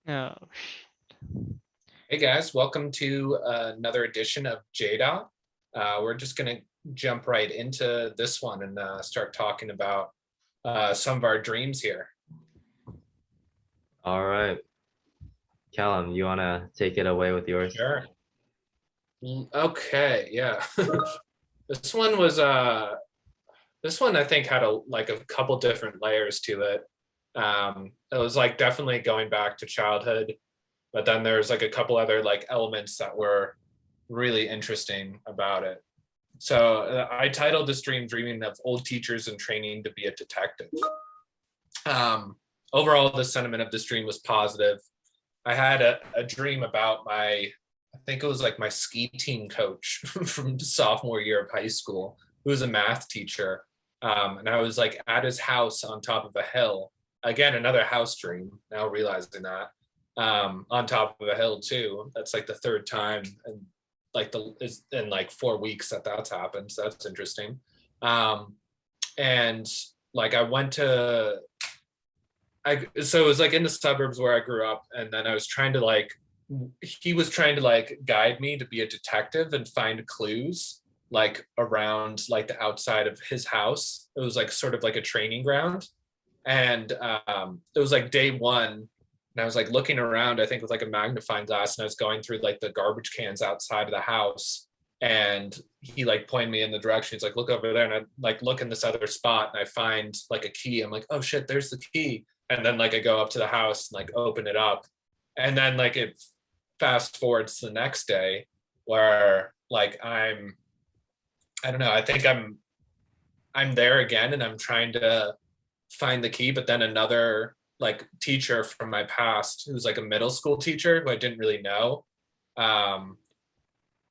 Oh, Hey guys, welcome to another edition of JDOT. We're just going to jump right into this one and start talking about some of our dreams here. All right. Callum, you want to take it away with yours? Sure. Okay, yeah. This one was this one I think had a couple different layers to it. It was like definitely going back to childhood, but then there's like a couple other like elements that were really interesting about it. So I titled this dream "Dreaming of Old Teachers and Training to be a Detective." Um, Overall, the sentiment of this dream was positive. I had a dream about I think it was like my ski team coach from sophomore year of high school, who was a math teacher. And I was like at his house on top of a hill. Again, another house dream, now realizing that. On top of a hill too. That's like the third time and like the is in like 4 weeks that's happened. So that's interesting. And like I went to so it was like in the suburbs where I grew up, and then I was trying to like he was trying to like guide me to be a detective and find clues like around like the outside of his house. It was like sort of like a training ground. And it was like day one, and I was like looking around, I think with like a magnifying glass, and I was going through like the garbage cans outside of the house, and he like pointed me in the direction. He's like, look over there, and I like look in this other spot, and I find like a key. I'm like, oh shit, there's the key. And then like I go up to the house and like open it up, and then like it fast forwards to the next day where like I don't know, I think I'm there again, and I'm trying to find the key, but then another like teacher from my past, who's like a middle school teacher who I didn't really know, um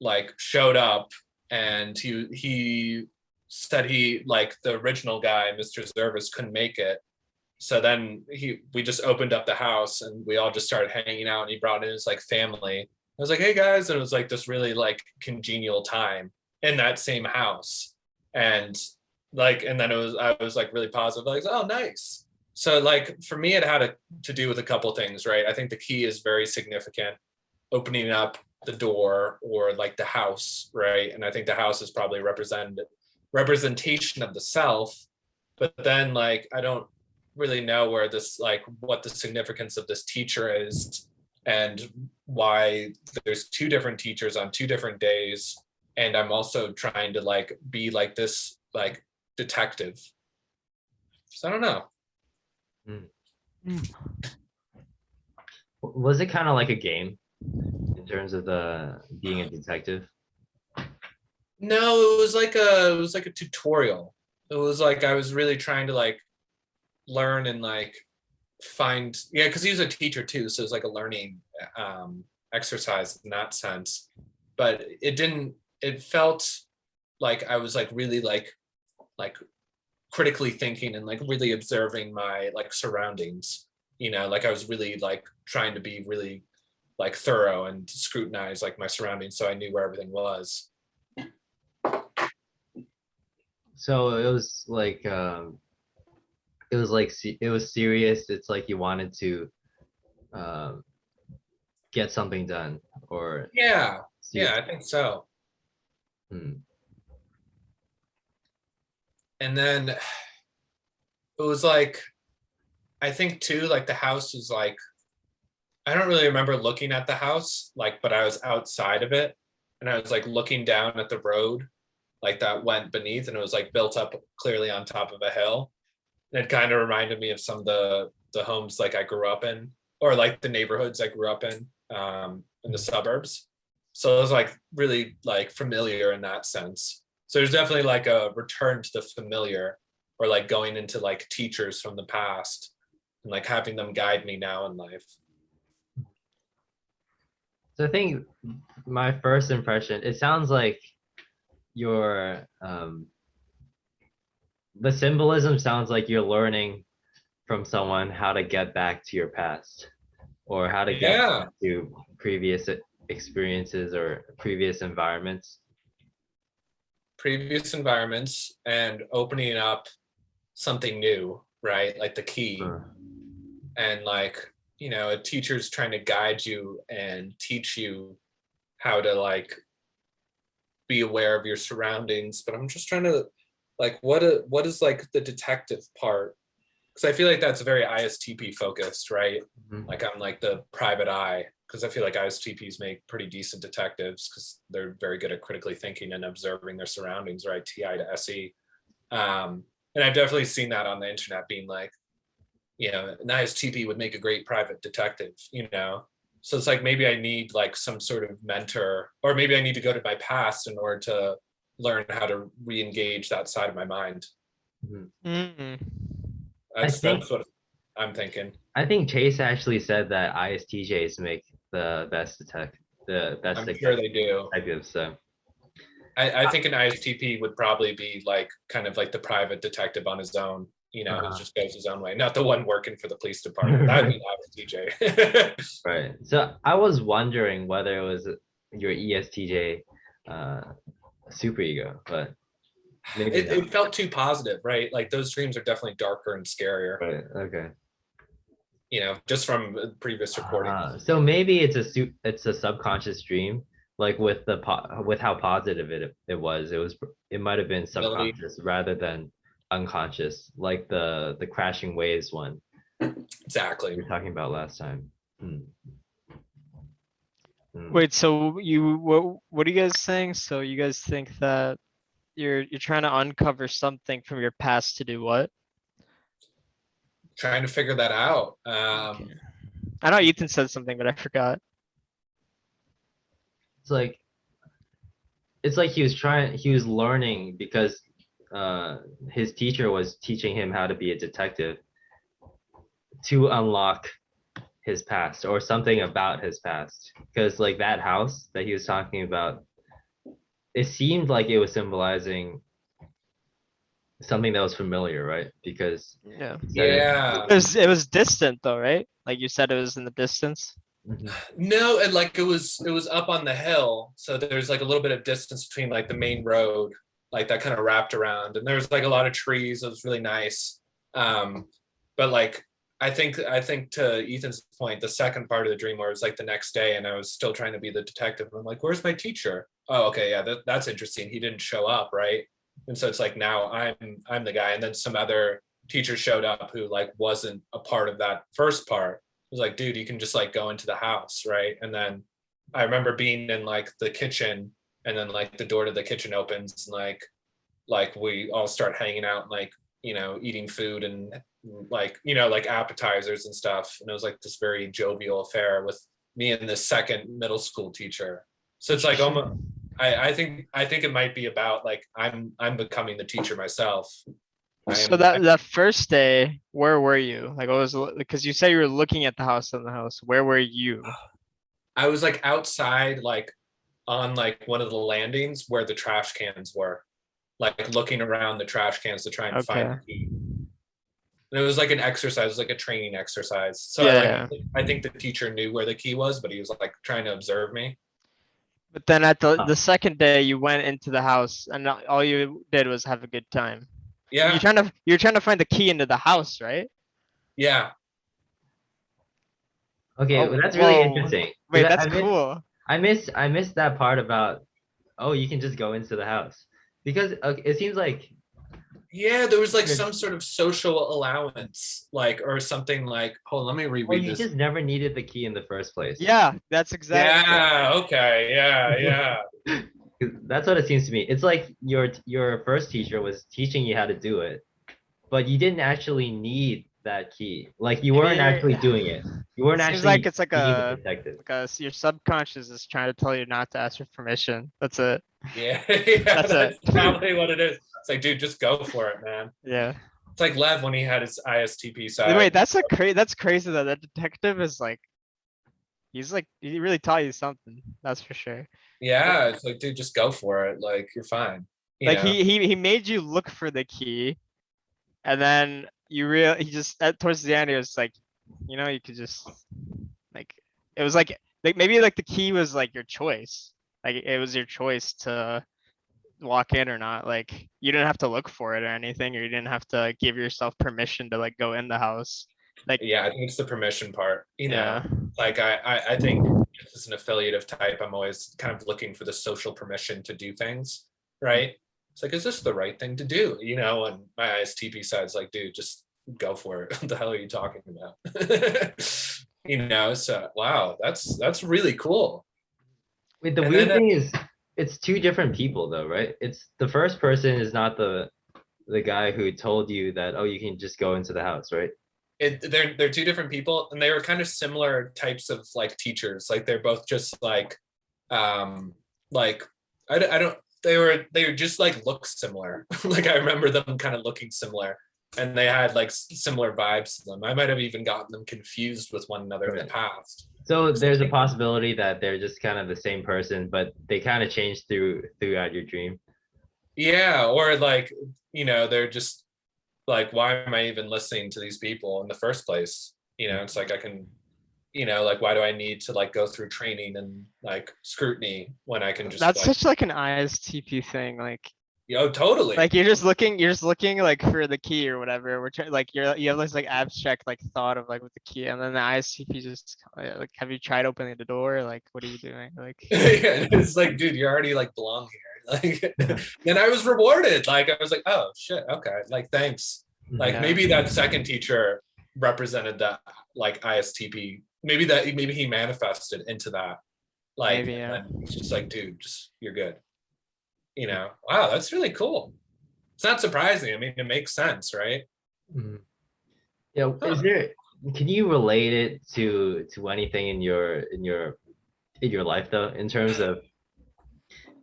like showed up, and he said he like the original guy, Mr. Zervis, couldn't make it. So then we just opened up the house and we all just started hanging out, and he brought in his like family. I was like, hey guys, and it was like this really like congenial time in that same house. And like, and then I was like really positive, like, oh nice. So like for me it had to do with a couple things, right? I think the key is very significant, opening up the door or like the house, right? And I think the house is probably representation of the self. But then like I don't really know where this like what the significance of this teacher is, and why there's two different teachers on two different days, and I'm also trying to like be like this like detective. So I don't know. Was it kind of like a game in terms of the being a detective? No, it was like a tutorial. It was like I was really trying to like learn and like find, yeah, because he was a teacher too, so it was like a learning exercise in that sense. But it felt like I was like really like critically thinking and like really observing my like surroundings, like I was really like trying to be really like thorough and scrutinize like my surroundings so I knew where everything was. So it was serious. It's like you wanted to um, get something done or Yeah, see yeah, I think so. Hmm. And then it was like, I think too, like the house is like, I don't really remember looking at the house, like, but I was outside of it, and I was like looking down at the road, like that went beneath, and it was like built up clearly on top of a hill. And it kind of reminded me of some of the homes like I grew up in, or like the neighborhoods I grew up in the suburbs. So it was like really like familiar in that sense. So there's definitely like a return to the familiar, or like going into like teachers from the past and like having them guide me now in life. So I think my first impression, it sounds like your the symbolism sounds like you're learning from someone how to get back to your past or how to get Yeah, back to previous experiences or previous environments. previous environments and opening up something new, right? Like the key. Sure. And like a teacher's trying to guide you and teach you how to like be aware of your surroundings, but I'm just trying to like what is like the detective part? Because I feel like that's very ISTP focused, right? Mhm. Like I'm like the private eye, because I feel like ISTPs make pretty decent detectives because they're very good at critically thinking and observing their surroundings, right? TI to SE. And I've definitely seen that on the internet being like, an ISTP would make a great private detective. So it's like maybe I need like some sort of mentor, or maybe I need to go to my past in order to learn how to re-engage that side of my mind. Mhm. Mm. I That's think that's what I'm thinking. I think Chase actually said that ISTJs make the best I'm sure they do. detectives. So I think an ISTP would probably be like kind of like the private detective on his own, who uh, just goes his own way, not the one working for the police department. That would be ISTJ. right. So I was wondering whether it was your ESTJ superego, but maybe it, not. it felt too positive, right? Like those dreams are definitely darker and scarier, Right. Okay. just from previous recordings. So maybe it's a subconscious dream, like with with how positive it might have been Ability. subconscious rather than unconscious, like the crashing waves one we Exactly. were talking about last time. Hmm. Hmm. Wait, so what are you guys saying? So you guys think that you're trying to uncover something from your past to do what? Trying to figure that out. Okay. I know Ethan said something, but I forgot. It's like he was learning because his teacher was teaching him how to be a detective to unlock his past or something about his past. Because like that house that he was talking about, it seemed like it was symbolizing something that was familiar, right? Because Yeah. he said Yeah. It was distant though, right? Like you said, it was in the distance. Mhm. No, and like it was up on the hill, so there's like a little bit of distance between like the main road, like that kind of wrapped around, and there's like a lot of trees. It was really nice. But like I think to Ethan's point, the second part of the dream where it was like the next day, and I was still trying to be the detective. I'm like, where's my teacher? Oh, okay, yeah, that's interesting. He didn't show up, right? And so it's like now I'm the guy, and then some other teacher showed up who like wasn't a part of that first part. Was like, dude, you can just like go into the house, right? And then I remember being in like the kitchen, and then like the door to the kitchen opens, and like we all start hanging out, like eating food and like appetizers and stuff. And it was like this very jovial affair with me and this second middle school teacher. So it's like almost. I think it might be about like I'm becoming the teacher myself. I So am. that first day, where were you? Like, what was because you say you were looking at the house on the house. Where were you? I was like outside, like on like one of the landings where the trash cans were, like looking around the trash cans to try and find Okay. the key. And it was like an exercise, it was like a training exercise. So I like Yeah. I think the teacher knew where the key was, but he was like trying to observe me. But then at the Uh, the second day, you went into the house, and all you did was have a good time. Yeah, You're trying to find the key into the house, right? yeah. okay, Oh, well, that's really whoa. interesting. Wait, Because that's cool. I missed that part about oh you can just go into the house because okay, it seems like Yeah, there was like some sort of social allowance, like or something like, hold on, let me or reread you this. just never needed the key in the first place. Yeah, that's exactly. Yeah, okay, yeah. 'Cause that's what it seems to me. It's like your first teacher was teaching you how to do it, but you didn't actually need that key. Like you Maybe weren't actually doing it. You weren't seems like actually it's like being the a detective. your subconscious is trying to tell you not to ask for permission. That's it. Yeah, yeah, That's it. that's probably what it is. It's like, dude, just go for it, man. Yeah. It's like Lev when he had his ISTP Wait, side. that's crazy that that detective is like he really taught you something. That's for sure. Yeah, it's like, dude, just go for it. Like, you're fine. You Like know? he made you look for the key, and then he just towards the end he was like, you could just like it was like maybe like the key was like your choice. Like it was your choice to walk in or not. Like you didn't have to look for it or anything, or you didn't have to give yourself permission to like go in the house. Like, Yeah, I think it's the permission part, you know. yeah, Like I think as an affiliative type, I'm always kind of looking for the social permission to do things, right? It's like, is this the right thing to do? You know, and my ISTP side's like, dude, just go for it. What the hell are you talking about? You know, so wow, that's really cool. Wait, the And weird then thing is, it's two different people though, right? It's the first person is not the guy who told you that, oh, you can just go into the house, right? they're two different people, and they were kind of similar types of like teachers. Like they're both just like I don't they were just like look similar. Like I remember them kind of looking similar, and they had like similar vibes to them. I might have even gotten them confused with one another in the Right. past. So there's a possibility that they're just kind of the same person, but they kind of change throughout your dream. Yeah, or like, you know, they're just like, why am I even listening to these people in the first place? You know, it's like I can, you know, like why do I need to like go through training and like scrutiny when I can just that's like, such like an ISTP thing. yo, totally. Like you're just looking like for the key or whatever. We're trying like you have this like abstract like thought of like with the key, and then the ISTP just like, have you tried opening the door? Like, what are you doing? Like, Yeah, it's like, dude, you already like belong here. Like, then I was rewarded. Like, I was like, oh shit, okay, like thanks. Like yeah, maybe that second teacher represented that like ISTP. Maybe he manifested into that. Like, maybe, and yeah. then it's just like, dude, just you're good. You know, wow, that's really cool. It's not surprising. I mean, it makes sense, right? Mhm. Yeah, Huh. is there? Can you relate it to anything in your life though, in terms of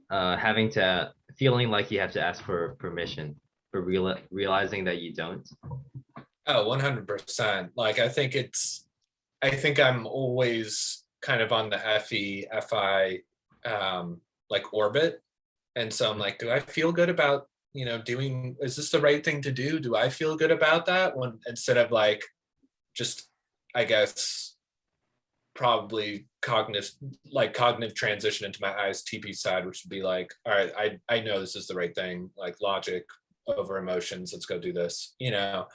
having to feeling like you have to ask for permission, for realizing that you don't? Oh, 100%. Like, I think I'm always kind of on the FI like orbit. And so I'm like, do I feel good about, you know, doing, is this the right thing to do? Do I feel good about that? When instead of like, just, I guess, probably cognitive transition into my ISTP side, which would be like, all right, I know this is the right thing, like logic over emotions. Let's go do this, you know?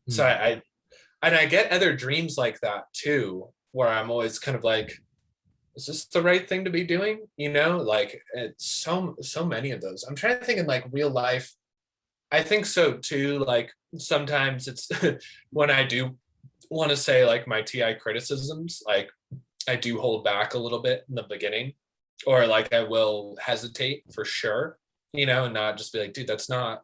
So I get other dreams like that too, where I'm always kind of like, is this the right thing to be doing? You know, like it's so many of those. I'm trying to think in like real life. I think so too. Like sometimes it's when I do want to say like my TI criticisms, like I do hold back a little bit in the beginning, or like I will hesitate for sure, you know, and not just be like, dude, that's not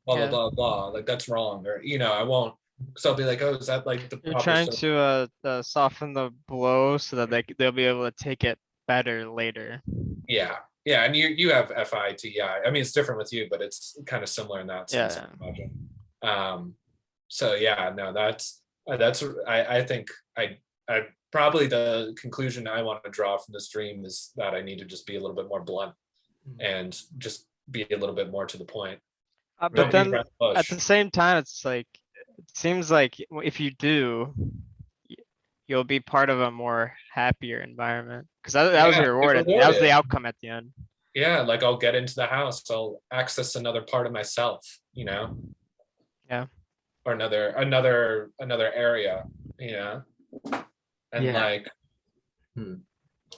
blah blah Yeah. blah blah, like that's wrong, or you know, I won't. So I'll be like, oh, is that like the You're proper trying stuff? to soften the blow so that they'll be able to take it better later. Yeah, yeah, and you have FITI. I mean, it's different with you, but it's kind of similar in that sense. Yeah. I imagine. So yeah, no, that's I think I probably the conclusion I want to draw from this dream is that I need to just be a little bit more blunt and just be a little bit more to the point. But Don't then beat around the at bush. the same time, it's like, it seems like if you do, y- you'll be part of a more happier environment. Cause that was Yeah, your be reward. That was the rewarded. outcome at the end. Yeah, like I'll get into the house, I'll access another part of myself, you know, Yeah. or another area, you know, and Yeah. like Hmm.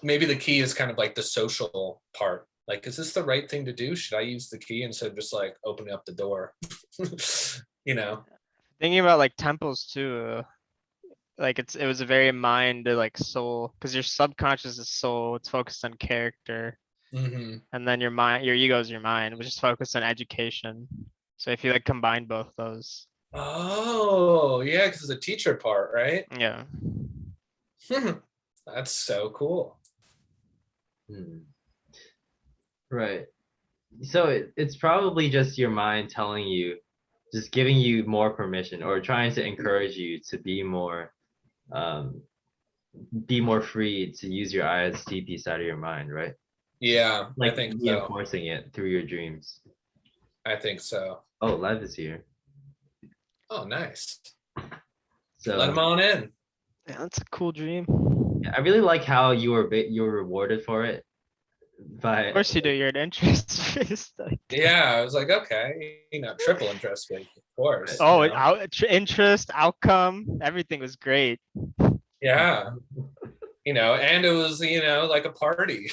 maybe the key is kind of like the social part. Like, is this the right thing to do? Should I use the key instead of just like opening up the door? You know? Thinking about like temples too, like it was a very mind to like soul, cause your subconscious is soul, it's focused on character. Hmm. And then your mind, your ego is your mind, which is focused on education. So if you like combine both those, Oh, yeah, because the teacher part, right? yeah. That's so cool. Hmm. Right. So it's probably just your mind telling you, just giving you more permission, or trying to encourage you to um, be more free to use your ISTP side of your mind, right? Yeah, I Like think so. reinforcing it through your dreams. I think so. Oh, Lev is here. Oh, nice. So Let him on in. Yeah, that's a cool dream. I really like how you were rewarded for it. But Of course you do. You're an interest based. Yeah, I was like, okay, triple interest rate, of course. Oh, you know? interest, outcome, everything was great. Yeah. And it was, like a party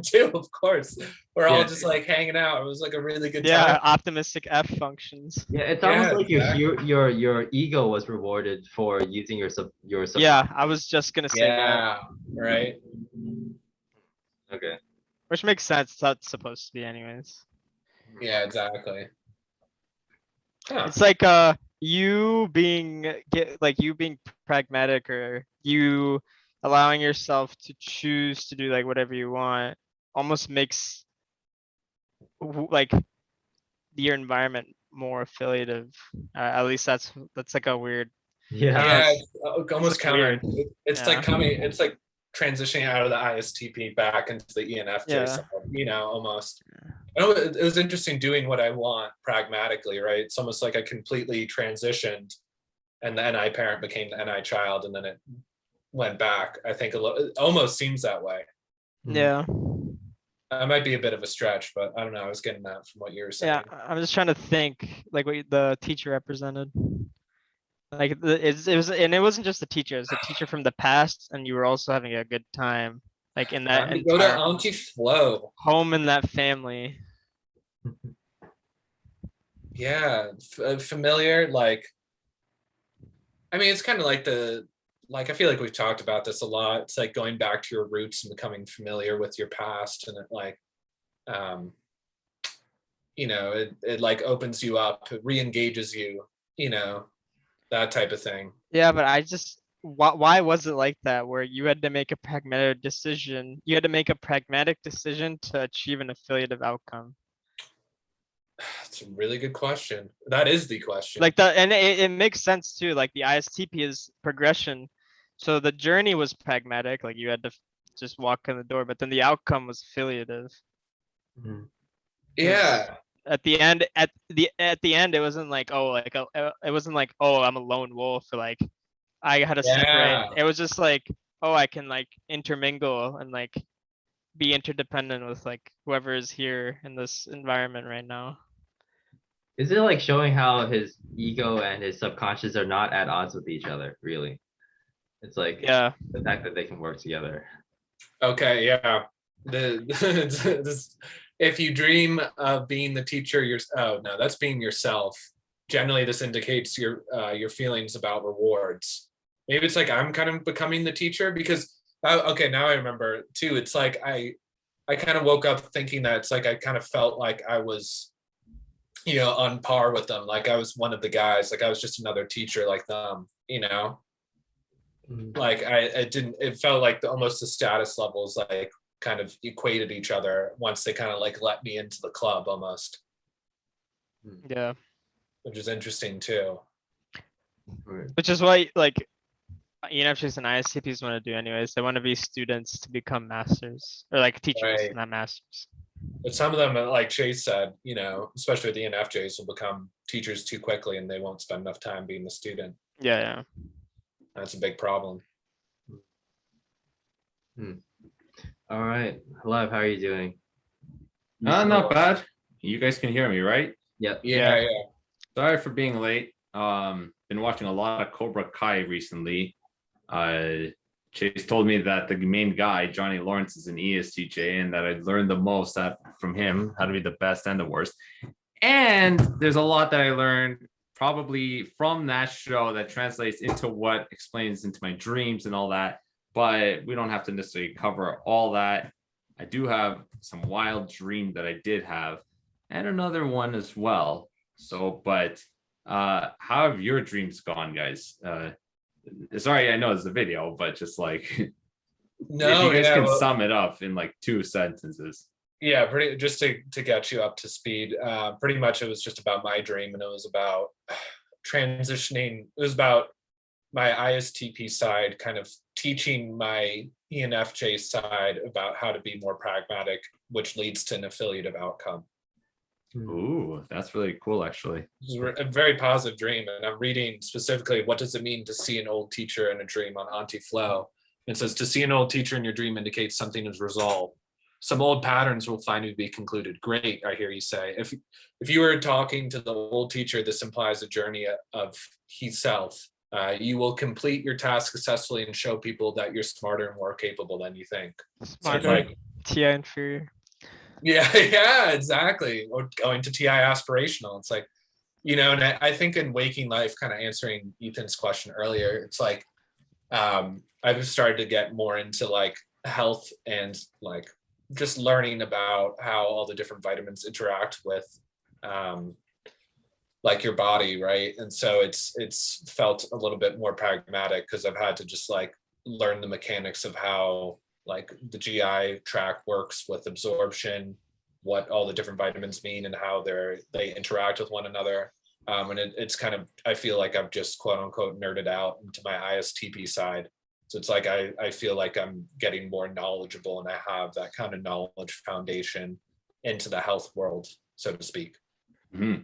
too, of course. We're all Yeah. just like hanging out. It was like a really good Yeah, time. optimistic F functions. Yeah, it's Yeah, almost like exactly. your ego was rewarded for using your Yeah, I was just gonna say that, Yeah, right. Okay. which makes sense. That's supposed to be anyways. Yeah, exactly. Huh. It's like you being you being pragmatic, or you allowing yourself to choose to do like whatever you want, almost makes like your environment more affiliative. At least that's like a weird. Yeah. Yeah, It's it's almost like weird. It's Yeah. it's like transitioning out of the ISTP back into the ENFJ Yeah. side, almost. It was interesting doing what I want pragmatically, right? It's almost like I completely transitioned and the NI parent became the NI child, and then it went back. I think it almost seems that way. Yeah. That might be a bit of a stretch, but I don't know. I was getting that from what you were saying. Yeah. I'm just trying to think like what the teacher represented. Like it was, and it wasn't just the teacher, it was the teacher from the past, and you were also having a good time, like in that Time to go to entire Auntie Flo. home in that family. Yeah, familiar. Like, I mean, it's kind of like I feel like we've talked about this a lot. It's like going back to your roots and becoming familiar with your past, and it like opens you up, it re-engages you, that type of thing. Yeah, but why was it like that, where you had to make a pragmatic decision? You had to make a pragmatic decision to achieve an affiliative outcome. That's a really good question. That is the question. And it makes sense too. Like the ISTP is progression, so the journey was pragmatic. Like you had to just walk in the door, but then the outcome was affiliative. Yeah. At the end, it wasn't like it wasn't like, oh, I'm a lone wolf, or like I had to separate. It was just like, oh, I can like intermingle and like be interdependent with like whoever is here in this environment right now. Is it like showing how his ego and his subconscious are not at odds with each other, really? It's like Yeah. the fact that they can work together. Okay, yeah. If you dream of being the teacher, that's being yourself. Generally, this indicates your feelings about rewards. Maybe it's like I'm kind of becoming the teacher, because okay, now I remember too. It's like I kind of woke up thinking that it's like I kind of felt like I was, on par with them. Like I was one of the guys. Like I was just another teacher like them. Like it felt like almost the status levels like kind of equated each other once they kind of like let me into the club almost. Yeah. Which is interesting too. Which is why like ENFJs and ISTPs want to do anyways. They want to be students to become masters, or like teachers, Right. not masters. But some of them, like Chase said, especially with the ENFJs, will become teachers too quickly and they won't spend enough time being the student. Yeah. That's a big problem. All right, Live, how are you doing? Not bad. You guys can hear me, right? Yep. Yeah. Sorry for being late. Been watching a lot of Cobra Kai recently. Chase told me that the main guy, Johnny Lawrence, is an ESTJ, and that I learned the most from him, how to be the best and the worst. And there's a lot that I learned probably from that show that translates into what explains into my dreams and all that. But we don't have to necessarily cover all that. I do have some wild dream that I did have, and another one as well. So, but how have your dreams gone, guys? Sorry, I know it's a video, but just like, No, if you guys can sum it up in like 2 sentences. Yeah, pretty just to get you up to speed. Pretty much it was just about my dream, and it was about transitioning. It was about my ISTP side kind of teaching my ENFJ side about how to be more pragmatic, which leads to an affiliative outcome. Ooh, that's really cool, actually. It's a very positive dream, and I'm reading specifically what does it mean to see an old teacher in a dream on Auntie Flo. It says to see an old teacher in your dream indicates something is resolved. some old patterns will finally be concluded. Great, I hear you say. If you were talking to the old teacher, this implies a journey of he self. You will complete your task successfully and show people that you're smarter and more capable than you think. So it's Smarter, like, TI inferior. yeah, yeah, exactly. Or going to TI aspirational. It's like, you know, and I think in waking life, kind of answering Ethan's question earlier, it's like I've started to get more into like health and like just learning about how all the different vitamins interact with like your body, right? And so it's felt a little bit more pragmatic because I've had to just like learn the mechanics of how like the GI tract works with absorption, what all the different vitamins mean and how they interact with one another. And it's kind of, I feel like I've just quote unquote nerded out into my ISTP side. So it's like I feel like I'm getting more knowledgeable and I have that kind of knowledge foundation into the health world, so to speak. Oh,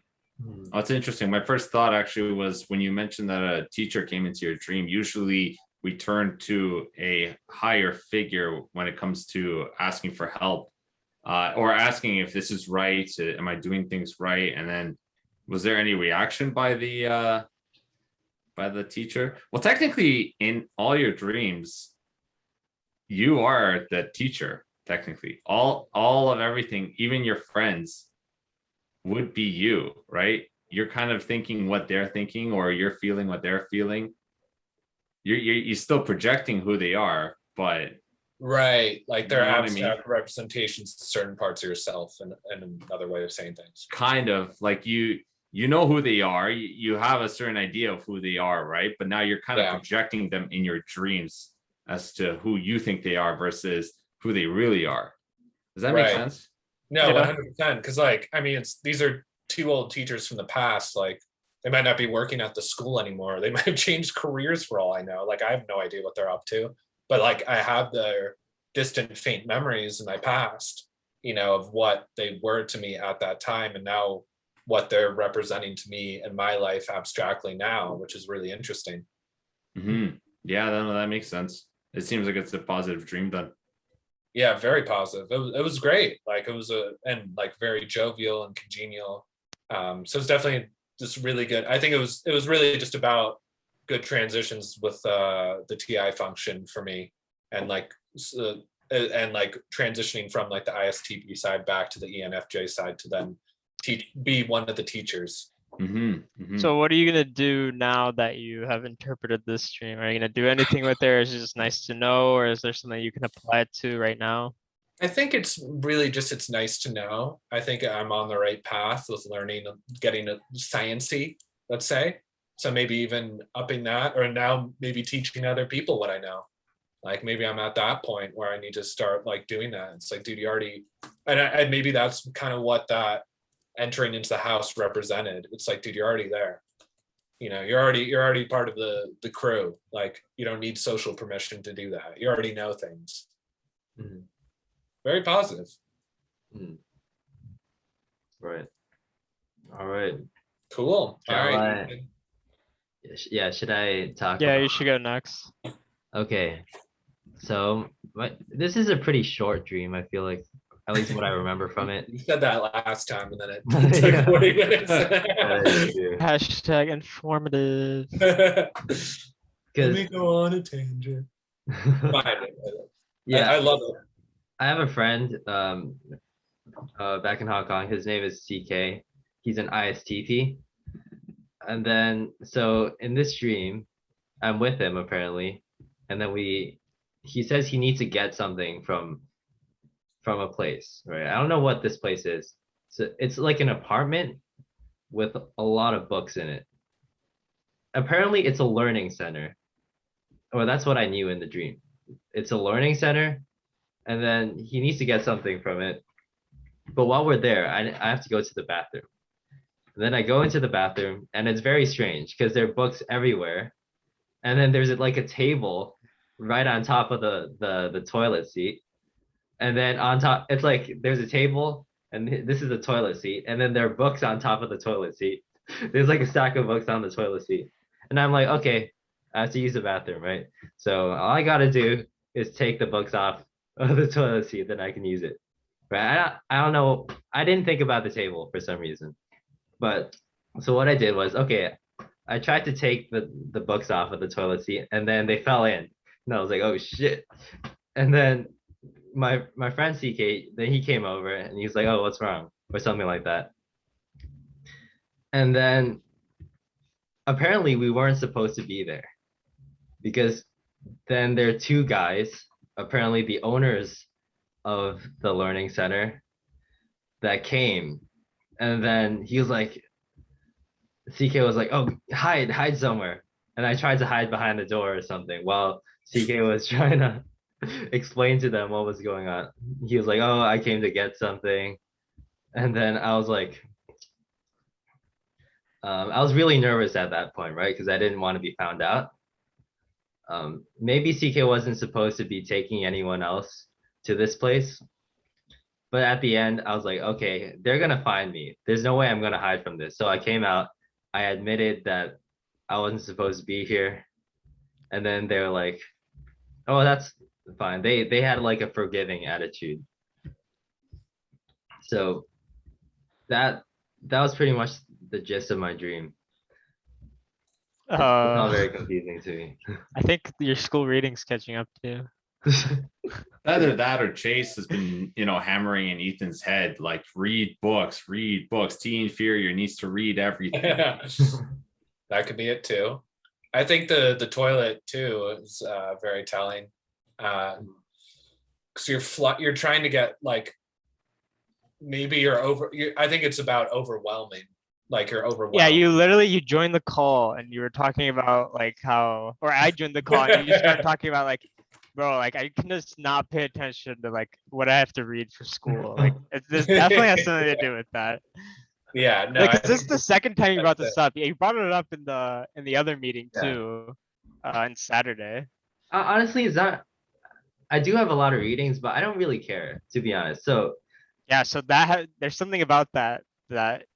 that's interesting. My first thought actually was when you mentioned that a teacher came into your dream, usually we turn to a higher figure when it comes to asking for help or asking if this is right. Am I doing things right? And then was there any reaction by the teacher? Well, technically in all your dreams, you are the teacher, technically. All of everything, even your friends would be you, right? You're kind of thinking what they're thinking, or you're feeling what they're feeling. You're still projecting who they are, but right, like they're you know what I abstract representations to certain parts of yourself, and another way of saying things. Kind of like you know who they are. You have a certain idea of who they are, right? But now you're kind of projecting them in your dreams as to who you think they are versus who they really are. Does that make sense? No, 100%. Because like, I mean, these are two old teachers from the past. Like, they might not be working at the school anymore. They might have changed careers for all I know. Like, I have no idea what they're up to. But like, I have their distant, faint memories in my past, you know, of what they were to me at that time, and now what they're representing to me in my life abstractly now, which is really interesting. Yeah, that makes sense. It seems like it's a positive dream then. Yeah, very positive. It was great. Like, it was and like very jovial and congenial. So it's definitely just really good. I think it was really just about good transitions with the TI function for me, and like transitioning from like the ISTP side back to the ENFJ side to then be one of the teachers. So what are you gonna do now that you have interpreted this dream? Are you gonna do anything with it, or is it just nice to know, or is there something you can apply it to right now? I think it's really just, it's nice to know. I think I'm on the right path with learning, getting a sciencey, let's say. So maybe even upping that, or now maybe teaching other people what I know. Like, maybe I'm at that point where I need to start like doing that. It's like, dude, you already, and maybe that's kind of what that entering into the house represented. It's like, dude, you're already there. You know, you're already part of the crew. Like, you don't need social permission to do that. You already know things. Very positive. Right. All right. Cool. All right. Yeah, should I talk? Yeah, you should go next. Okay. So this is a pretty short dream, I feel like, at least what I remember from it. You said that last time, and then it took 40 minutes. Hashtag informative. Let me go on a tangent. Yeah, I love it. I have a friend back in Hong Kong. His name is CK. He's an ISTP. And then, so in this dream, I'm with him apparently. And then he says he needs to get something from a place, right? I don't know what this place is. So it's like an apartment with a lot of books in it. Apparently it's a learning center. Or that's what I knew in the dream. It's a learning center, and then he needs to get something from it. But while we're there, I have to go to the bathroom. And then I go into the bathroom, and it's very strange because there are books everywhere. And then there's like a table right on top of the toilet seat. And then on top, it's like there's a table, and this is the toilet seat, and then there are books on top of the toilet seat. There's like a stack of books on the toilet seat. And I'm like, okay, I have to use the bathroom, right? So all I gotta do is take the books off of the toilet seat, then I can use it. Right? I don't know. I didn't think about the table for some reason. But so what I did was, okay, I tried to take the books off of the toilet seat and then they fell in. And I was like, oh shit. And then my friend CK, then he came over and he was like, oh, what's wrong? Or something like that. And then apparently we weren't supposed to be there because then there are two guys, apparently the owners of the learning center, that came. And then he was like, CK was like, oh, hide somewhere. And I tried to hide behind the door or something while CK was trying to explain to them what was going on. He was like, oh, I came to get something. And then I was like, I was really nervous at that point, right? Because I didn't want to be found out. Maybe CK wasn't supposed to be taking anyone else to this place. But at the end, I was like, okay, they're going to find me. There's no way I'm going to hide from this. So I came out. I admitted that I wasn't supposed to be here. And then they were like, oh, that's fine. They had like a forgiving attitude. So that was pretty much the gist of my dream. It's not very confusing to me. I think your school reading's catching up too. Either that or Chase has been, hammering in Ethan's head, like read books. T inferior needs to read everything. That could be it too. I think the toilet too is very telling. Because you're trying to get like, maybe I think it's about overwhelming. Like you're overwhelmed. Yeah, you joined the call and you were talking about like how, or I joined the call and you started talking about like, bro, like I can just not pay attention to like what I have to read for school. Like this definitely has something to do with that. Yeah, no. Like, this is the second time you brought this up. Yeah, you brought it up in the other meeting Yeah. too, on Saturday. Honestly, it's not. I do have a lot of readings, but I don't really care, to be honest. So Yeah, so there's something about that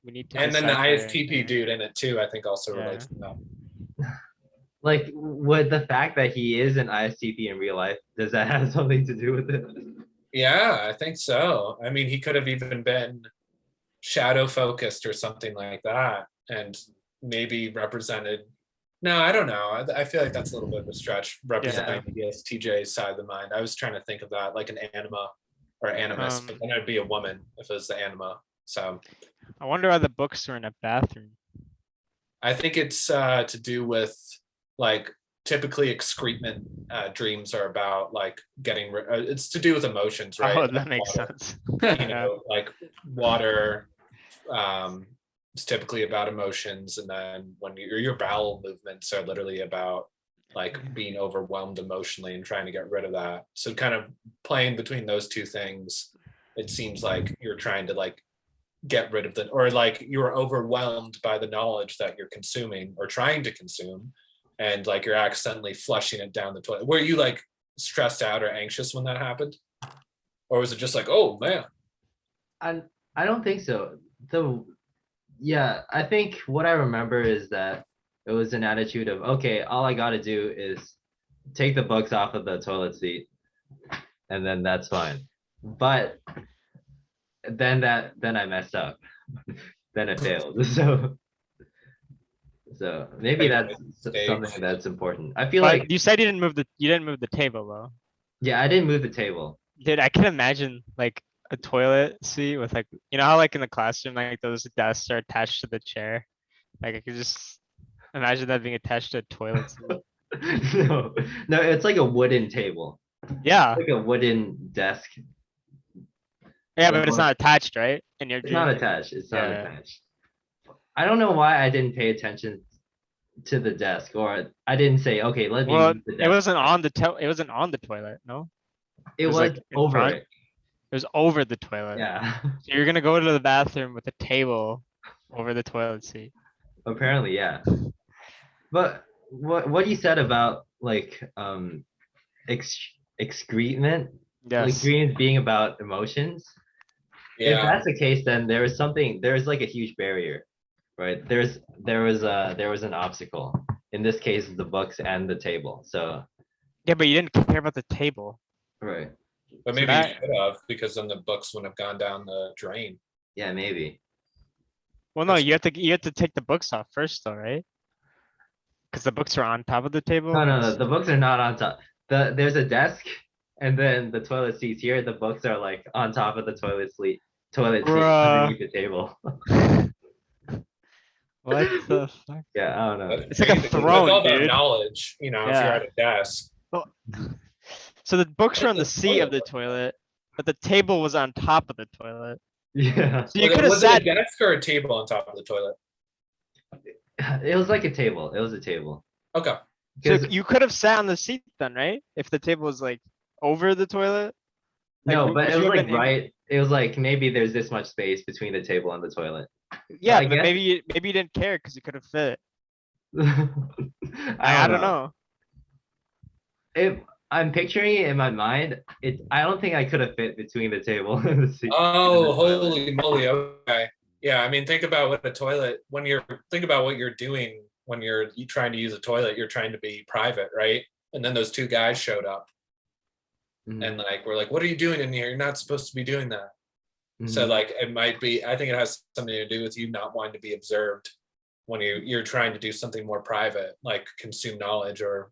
we need to. And then the decipher. ISTP dude in it too, I think also Yeah. relates to that. like, would the fact that he is an ISTP in real life, does that have something to do with it? Yeah, I think so. I mean, he could have even been shadow focused or something like that, and maybe represented. No, I don't know. I feel like that's a little bit of a stretch representing the ESTJ's side of the mind. I was trying to think of that like an anima or animus, but then it'd be a woman if it was the anima. So I wonder why the books are in a bathroom. I think it's to do with like typically excrement dreams are about like getting it's to do with emotions, right? Oh, Like that makes water. sense. Like water it's typically about emotions, and then when your bowel movements are literally about like being overwhelmed emotionally and trying to get rid of that. So kind of playing between those two things, it seems like you're trying to like get rid of the, or like you're overwhelmed by the knowledge that you're consuming or trying to consume, and like you're accidentally flushing it down the toilet. Were you like stressed out or anxious when that happened, or was it just like, oh man? I don't think so. Yeah, I think what I remember is that it was an attitude of, okay, all I got to do is take the books off of the toilet seat, and then that's fine. But then I messed up. Then it failed. So maybe that's something that's important. I feel like you said you didn't move the table though. Yeah, I didn't move the table. Dude, I can imagine like a toilet seat with like, how like in the classroom, like those desks are attached to the chair. Like I could just imagine that being attached to a toilet seat. No, it's like a wooden table. Yeah. Like a wooden desk. Yeah, but it's not attached, right? In your It's dream? not attached. It's not Yeah. attached. I don't know why I didn't pay attention to the desk, or I didn't say, okay, let me Well, move the desk. it wasn't on the toilet, no? It was like, in over front? it. It was over the toilet. Yeah. So you're gonna go to the bathroom with a table over the toilet seat. Apparently, yeah. But what you said about like excrement, like Yes. dreams being about emotions. If Yeah, that's the case, then there's like a huge barrier, right? There was an obstacle. In this case, the books and the table. So Yeah, but you didn't care about the table. right. But So maybe you that- should have, because then the books wouldn't have gone down the drain. Yeah, maybe. Well, no, That's- you have to take the books off first though, right? Cause the books are on top of the table. No, the books are not on top. There's a desk and then the toilet seats here. The books are like on top of the toilet seat Bruh. underneath the table. What the fuck? Yeah, I don't know. It's like a That's throne, all about dude. knowledge, if you're at Yeah. a desk. So the books were on the That's seat of the toilet. toilet, but the table was on top of the toilet. Yeah, So you could have Was it a sat. desk or a table on top of the toilet? it was like a table. It was a table. Okay. So 'Cause- you could have sat on the seat then, right? If the table was like over the toilet. Like, no, would but it you was have like been in- right. It was like maybe there's this much space between the table and the toilet. Yeah, I but guess- maybe you didn't care because you could have fit. I I don't know. If I'm picturing it in my mind, I don't think I could have fit between the table and the seat. Oh, and the toilet. holy moly. Okay. Yeah, I mean, think about what a toilet, think about what you're doing when you're trying to use a toilet, you're trying to be private, right? And then those two guys showed up Mhm, and like, we're like, what are you doing in here? You're not supposed to be doing that. So mhm. like, it might be, I think it has something to do with you not wanting to be observed when you're trying to do something more private, like consume knowledge or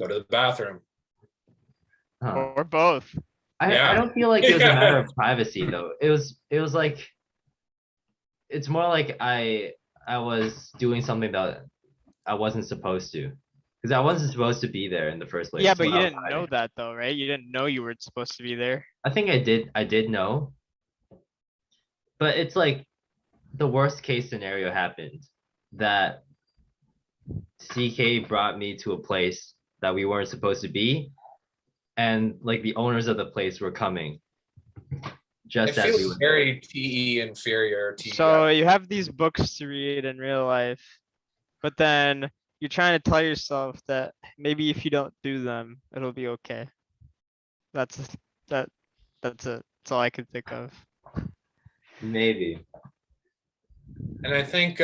go to the bathroom. Huh. Or both. I Yeah. don't feel like it was a matter Yeah. of privacy though. It was like it's more like I was doing something that I wasn't supposed to. Because I wasn't supposed to be there in the first place. Yeah, but when you I was didn't know hiding. that though, right? You didn't know you were supposed to be there. I think I did know. But it's like the worst case scenario happened that CK brought me to a place that we weren't supposed to be. And like the owners of the place were coming. It Just as we feels were there. very TE inferior to So you have these books to read in real life, but then you're trying to tell yourself that maybe if you don't do them, it'll be okay. That's that. That's it. That's all I could think of. Maybe. And I think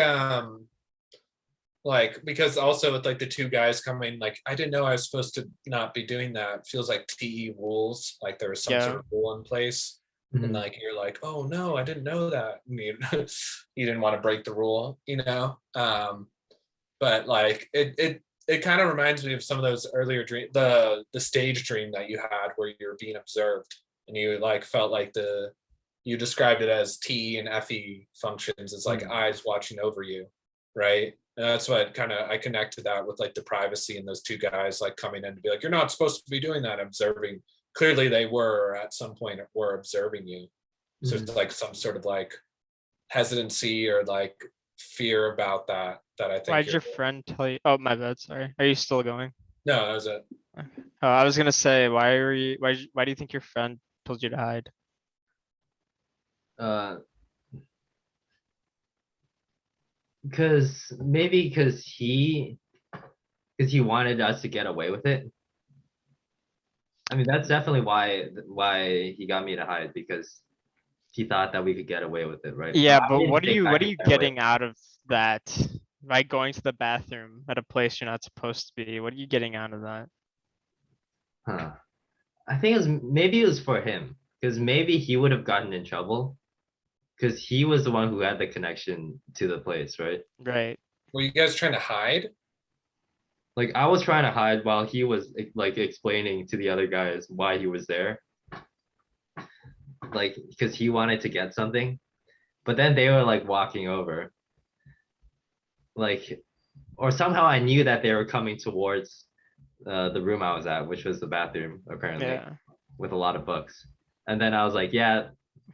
like, because also with like the two guys coming, like, I didn't know I was supposed to not be doing that. Feels like TE rules, like there was some sort Yeah. of rule in place. And Mhm. like you're like, oh no, I didn't know that. And you, you didn't want to break the rule, but like it kind of reminds me of some of those earlier dream, the stage dream that you had where you're being observed and you like felt like you described it as T and FE functions. It's like eyes watching over you, right? And that's what kind of I connect to that with like the privacy and those two guys like coming in to be like, you're not supposed to be doing that, observing. Clearly they were at some point were observing you. So it's like some sort of like hesitancy or like fear about that I think. Why'd your friend tell you? Oh, my bad. Sorry. Are you still going? No, that was it. Oh, I was gonna say, why were you? Why do you think your friend told you to hide? Because he wanted us to get away with it. I mean, that's definitely why he got me to hide, because he thought that we could get away with it, right? Yeah, I but didn't what are think you I what are could you get away getting out of that by going to the bathroom at a place you're not supposed to be? What are you getting out of that? Huh. I think maybe it was for him, because maybe he would have gotten in trouble, because he was the one who had the connection to the place, right? Right. Were you guys trying to hide? Like I was trying to hide while he was like explaining to the other guys why he was there. Like because he wanted to get something, but then they were like walking over. Like, or somehow I knew that they were coming towards the room I was at, which was the bathroom, apparently, Yeah. with a lot of books. And then I was like, yeah,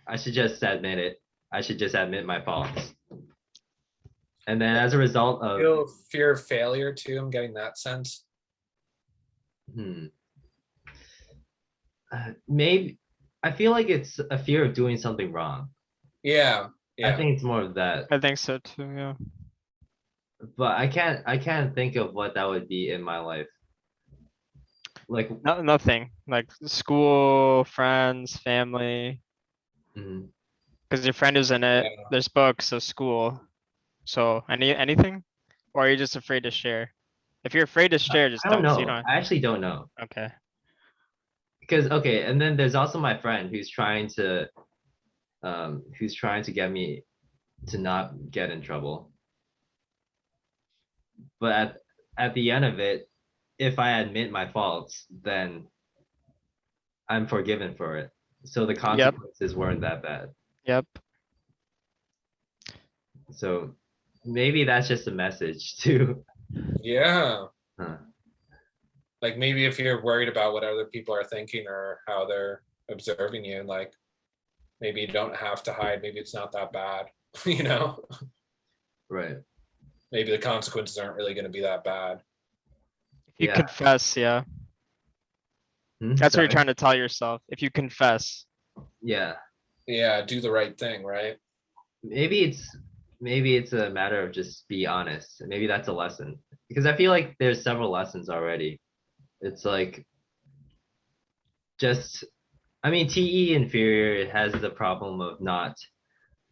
I should just admit it. I should just admit my faults. And then as a result of Feel fear of failure too. I'm getting that sense. Maybe I feel like it's a fear of doing something wrong. Yeah. I think it's more of that. I think so too. Yeah. But I can't think of what that would be in my life. Like No, nothing like school, friends, family. mhm. Because your friend is in it. Yeah. There's books, so school. So anything, or are you just afraid to share? If you're afraid to share, just I don't don't. So know. you don't. I actually don't know. Okay. because okay, and then there's also my friend who's trying to get me to not get in trouble. But at the end of it, if I admit my faults, then I'm forgiven for it. So the consequences weren't that bad. Yep. So maybe that's just a message too. Yeah. Huh. Like maybe if you're worried about what other people are thinking or how they're observing you, like maybe you don't have to hide. Maybe it's not that bad, you know? Right. Maybe the consequences aren't really going to be that bad. If you Yeah. confess, yeah. Hmm? That's what you're Sorry? trying to tell yourself. If you confess. Yeah. Yeah, do the right thing, right? Maybe it's a matter of just be honest. Maybe that's a lesson. Because I feel like there's several lessons already. It's like just I mean TE inferior has the problem of not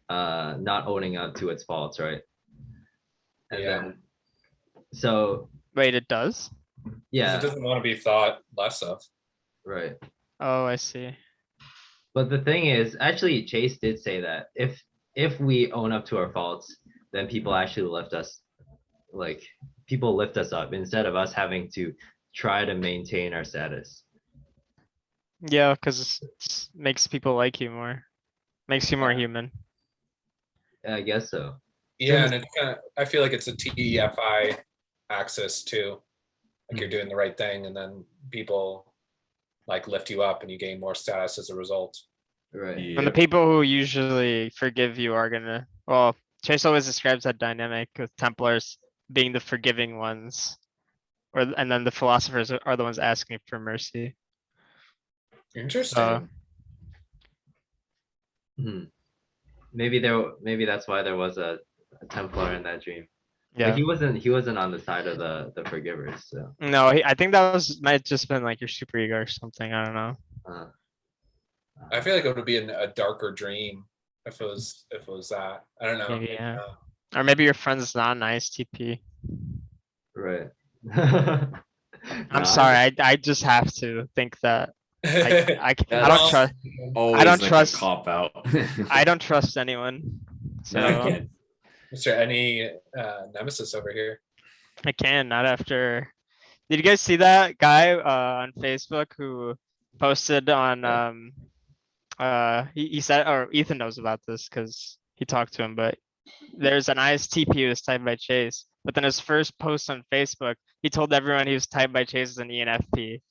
owning up to its faults, right? And Yeah. then so Wait, it does? 'Cause yeah, it doesn't want to be thought less of. right. Oh, I see. But the thing is, actually Chase did say that if we own up to our faults, then people actually lift us like people lift us up instead of us having to try to maintain our status. Yeah, because it makes people like you more. Makes you more human. I guess so. Yeah, and it's kind of, I feel like it's a TEFI axis too. Like you're doing the right thing, and then people like lift you up, and you gain more status as a result. Right. And the people who usually forgive you are gonna, well, Chase always describes that dynamic with Templars being the forgiving ones. And then the philosophers are the ones asking for mercy. Interesting. Hmm. Maybe that's why there was a Templar in that dream. But Yeah. he wasn't on the side of the forgivers. So No, I think that might just been like your super ego or something. I don't know. uh, I feel like it would be a darker dream if it was that. I don't know. Maybe, yeah. Or maybe your friend's not an ISTP. right. I'm No, sorry, I just have to think that. I don't trust. Always don't like trust- a cop out. I don't trust anyone. No, I So can't. Is there any nemesis over here? I can, not after. Did you guys see that guy on Facebook who posted on he said, or Ethan knows about this because he talked to him, but there's an ISTP who was typed by Chase, but then his first post on Facebook, he told everyone he was typed by Chase as an ENFP.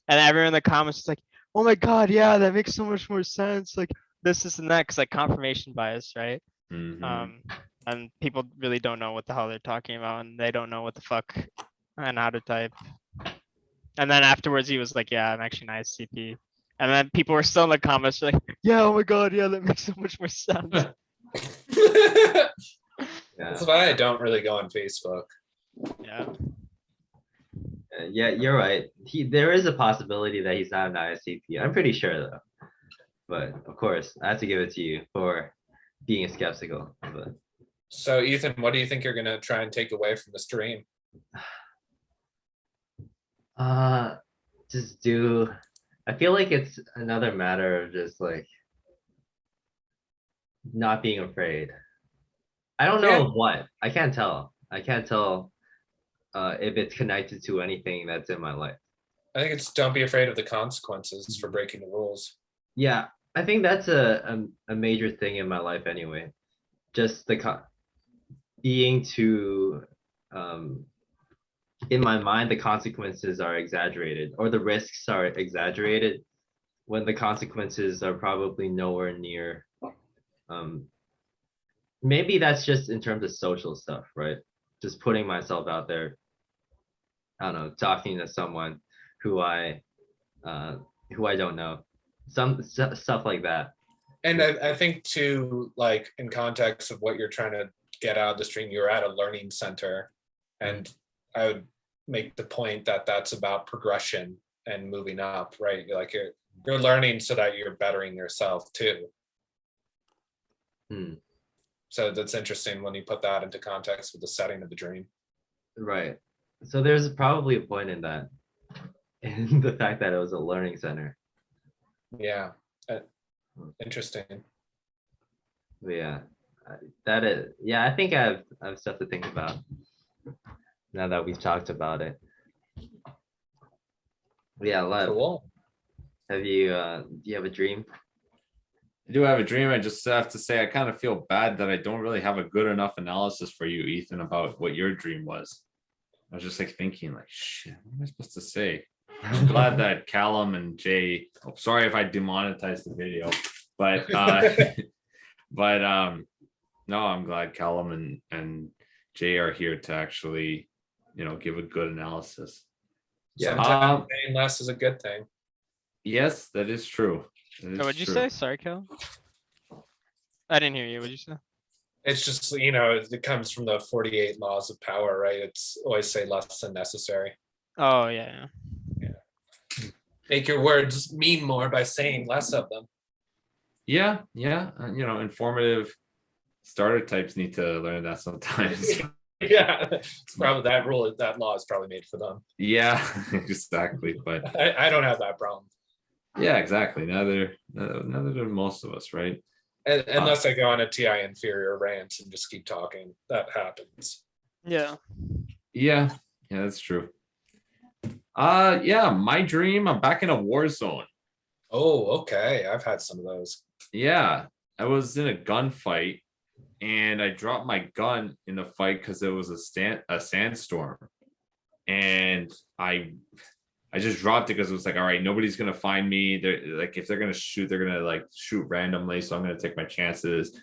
And everyone in the comments was like, oh my god, yeah, that makes so much more sense. Like this and that, because like confirmation bias, right? Mhm. And people really don't know what the hell they're talking about, and they don't know what the fuck and how to type. And then afterwards, he was like, "Yeah, I'm actually an ISCP." And then people were still in the comments like, "Yeah, oh my god, yeah, that makes so much more sense." yeah. That's why I don't really go on Facebook. Yeah, Yeah, you're right. There is a possibility that he's not an ISTP. I'm pretty sure though. But of course, I have to give it to you for being skeptical. But So Ethan, what do you think you're gonna try and take away from this dream? just do. I feel like it's another matter of just like not being afraid. I don't know of what. I can't tell. I can't tell if it's connected to anything that's in my life. I think it's don't be afraid of the consequences for breaking the rules. Yeah, I think that's a major thing in my life anyway. Just being too in my mind, the consequences are exaggerated or the risks are exaggerated when the consequences are probably nowhere near. Maybe that's just in terms of social stuff, right? Just putting myself out there. I don't know, talking to someone who I don't know, some stuff like that. And I think too, like in context of what you're trying to get out of the stream, you're at a learning center, and I would make the point that that's about progression and moving up, right? You're learning so that you're bettering yourself too. So that's interesting when you put that into context with the setting of the dream. Right. So there's probably a point in that, in the fact that it was a learning center. Yeah. Interesting. But yeah, that is. Yeah, I think I have stuff to think about now that we've talked about it. Yeah, Lev, Cool. have you? Do you have a dream? I do have a dream. I just have to say, I kind of feel bad that I don't really have a good enough analysis for you, Ethan, about what your dream was. I was just like thinking, like, shit, what am I supposed to say? I'm glad that Callum and Jay. Oh, sorry if I demonetized the video, but but no, I'm glad Callum and Jay are here to actually, give a good analysis. Yeah. Sometimes saying less is a good thing. Yes, that is true. That is What'd you true. say? Sorry, Cal. I didn't hear you. What'd you say? It's just, it comes from the 48 laws of power, right? It's always say less than necessary. Oh yeah. Make your words mean more by saying less of them. Yeah, informative starter types need to learn that sometimes. Yeah, it's probably that law is probably made for them. Yeah, exactly. But I don't have that problem. yeah, exactly. Neither do most of us, right? Unless I go on a TI inferior rant and just keep talking, that happens. Yeah. Yeah, that's true. Yeah, my dream, I'm back in a war zone. Oh, okay. I've had some of those. Yeah, I was in a gunfight and I dropped my gun in the fight because it was a sandstorm. And I just dropped it because it was like, all right, nobody's gonna find me. They're like, if they're gonna shoot, they're gonna like shoot randomly. So I'm gonna take my chances.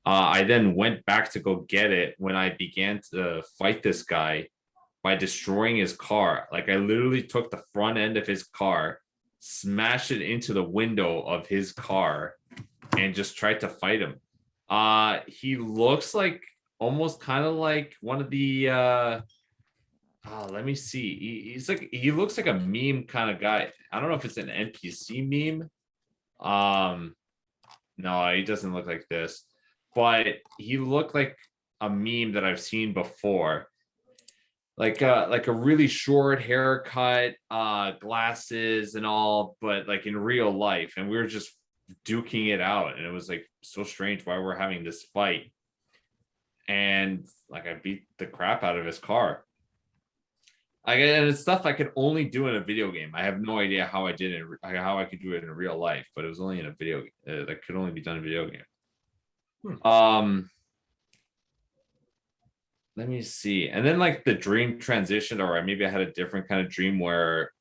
I then went back to go get it when I began to fight this guy by destroying his car. Like I literally took the front end of his car, smashed it into the window of his car, and just tried to fight him. He looks like almost kind of like one of the let me see. He looks like a meme kind of guy. I don't know if it's an NPC meme. No, he doesn't look like this, but he looked like a meme that I've seen before. Like a really short haircut, glasses and all, but like in real life. And we were just duking it out. And it was like so strange why we're having this fight. And like I beat the crap out of his car. And it's stuff I could only do in a video game. I have no idea how I did it, how I could do it in real life, but it was only in a video that could only be done in a video game. Let me see. And then like the dream transition, or maybe I had a different kind of dream where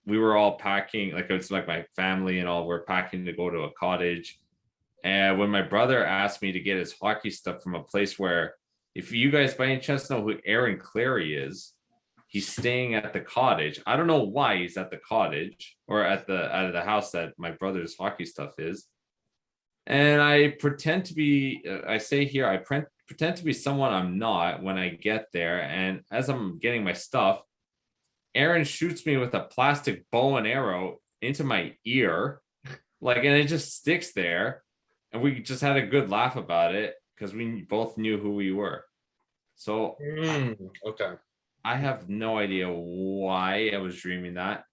we were all packing, like it's like my family and all, we're packing to go to a cottage. And when my brother asked me to get his hockey stuff from a place where, if you guys by any chance know who Aaron Clary is, he's staying at the cottage. I don't know why he's at the cottage or at the house that my brother's hockey stuff is. And I pretend to be, I say here, I pretend to be someone I'm not when I get there. And as I'm getting my stuff, Aaron shoots me with a plastic bow and arrow into my ear. And it just sticks there. And we just had a good laugh about it because we both knew who we were. So, okay. I have no idea why I was dreaming that.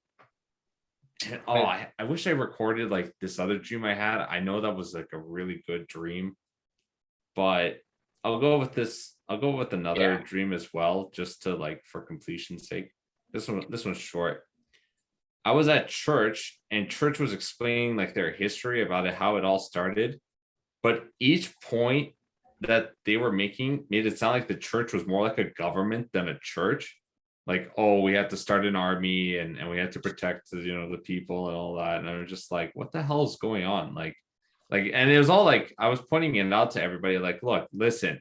And, I wish I recorded like this other dream I had. I know that was like a really good dream, but I'll go with this. I'll go with another dream as well, just to like for completion's sake. This one's short. I was at church and church was explaining like their history about it, how it all started. But each point that they were making made it sound like the church was more like a government than a church. Like, oh, we had to start an army and we had to protect the people and all that. And I was just like, what the hell is going on? And it was all like, I was pointing it out to everybody, like, look, listen,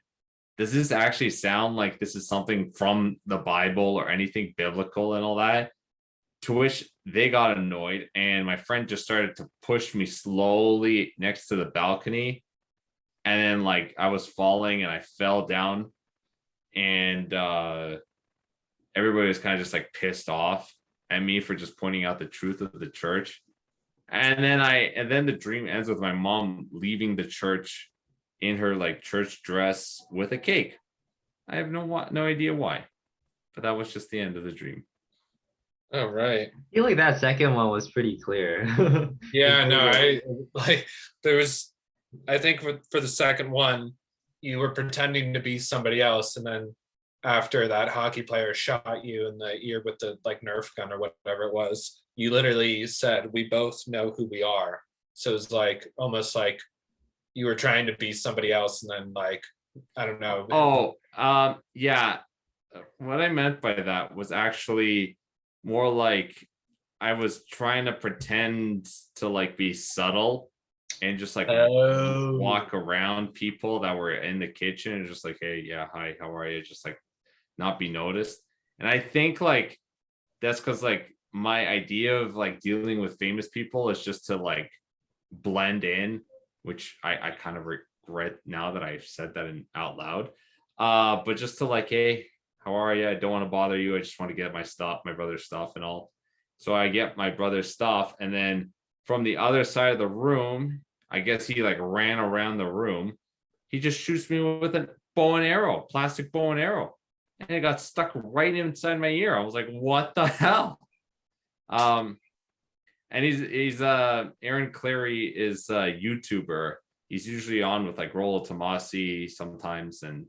does this actually sound like this is something from the Bible or anything biblical and all that? To which they got annoyed. And my friend just started to push me slowly next to the balcony. And then like I was falling and I fell down and everybody was kind of just like pissed off at me for just pointing out the truth of the church. And then the dream ends with my mom leaving the church in her like church dress with a cake. I have no idea why, but that was just the end of the dream. Oh, right. I feel like that second one was pretty clear. Yeah, In no, terms of- I like there was I think for the second one, you were pretending to be somebody else, and then after that hockey player shot you in the ear with the like Nerf gun or whatever it was, you literally said, "We both know who we are." So it's like almost like you were trying to be somebody else, and then like I don't know. Yeah. What I meant by that was actually more like I was trying to pretend to like be subtle and just like Oh. walk around people that were in the kitchen and just like, hey, yeah, hi, how are you? Just like not be noticed. And I think like that's because like my idea of like dealing with famous people is just to like blend in, which I kind of regret now that I've said that out loud. But just to like, hey, how are you? I don't want to bother you. I just want to get my stuff, my brother's stuff and all. So I get my brother's stuff, and then from the other side of the room, I guess he like ran around the room. He just shoots me with a bow and arrow, plastic bow and arrow, and it got stuck right inside my ear. I was like, what the hell? And he's Aaron Clary is a YouTuber. He's usually on with like Rollo Tomasi sometimes, and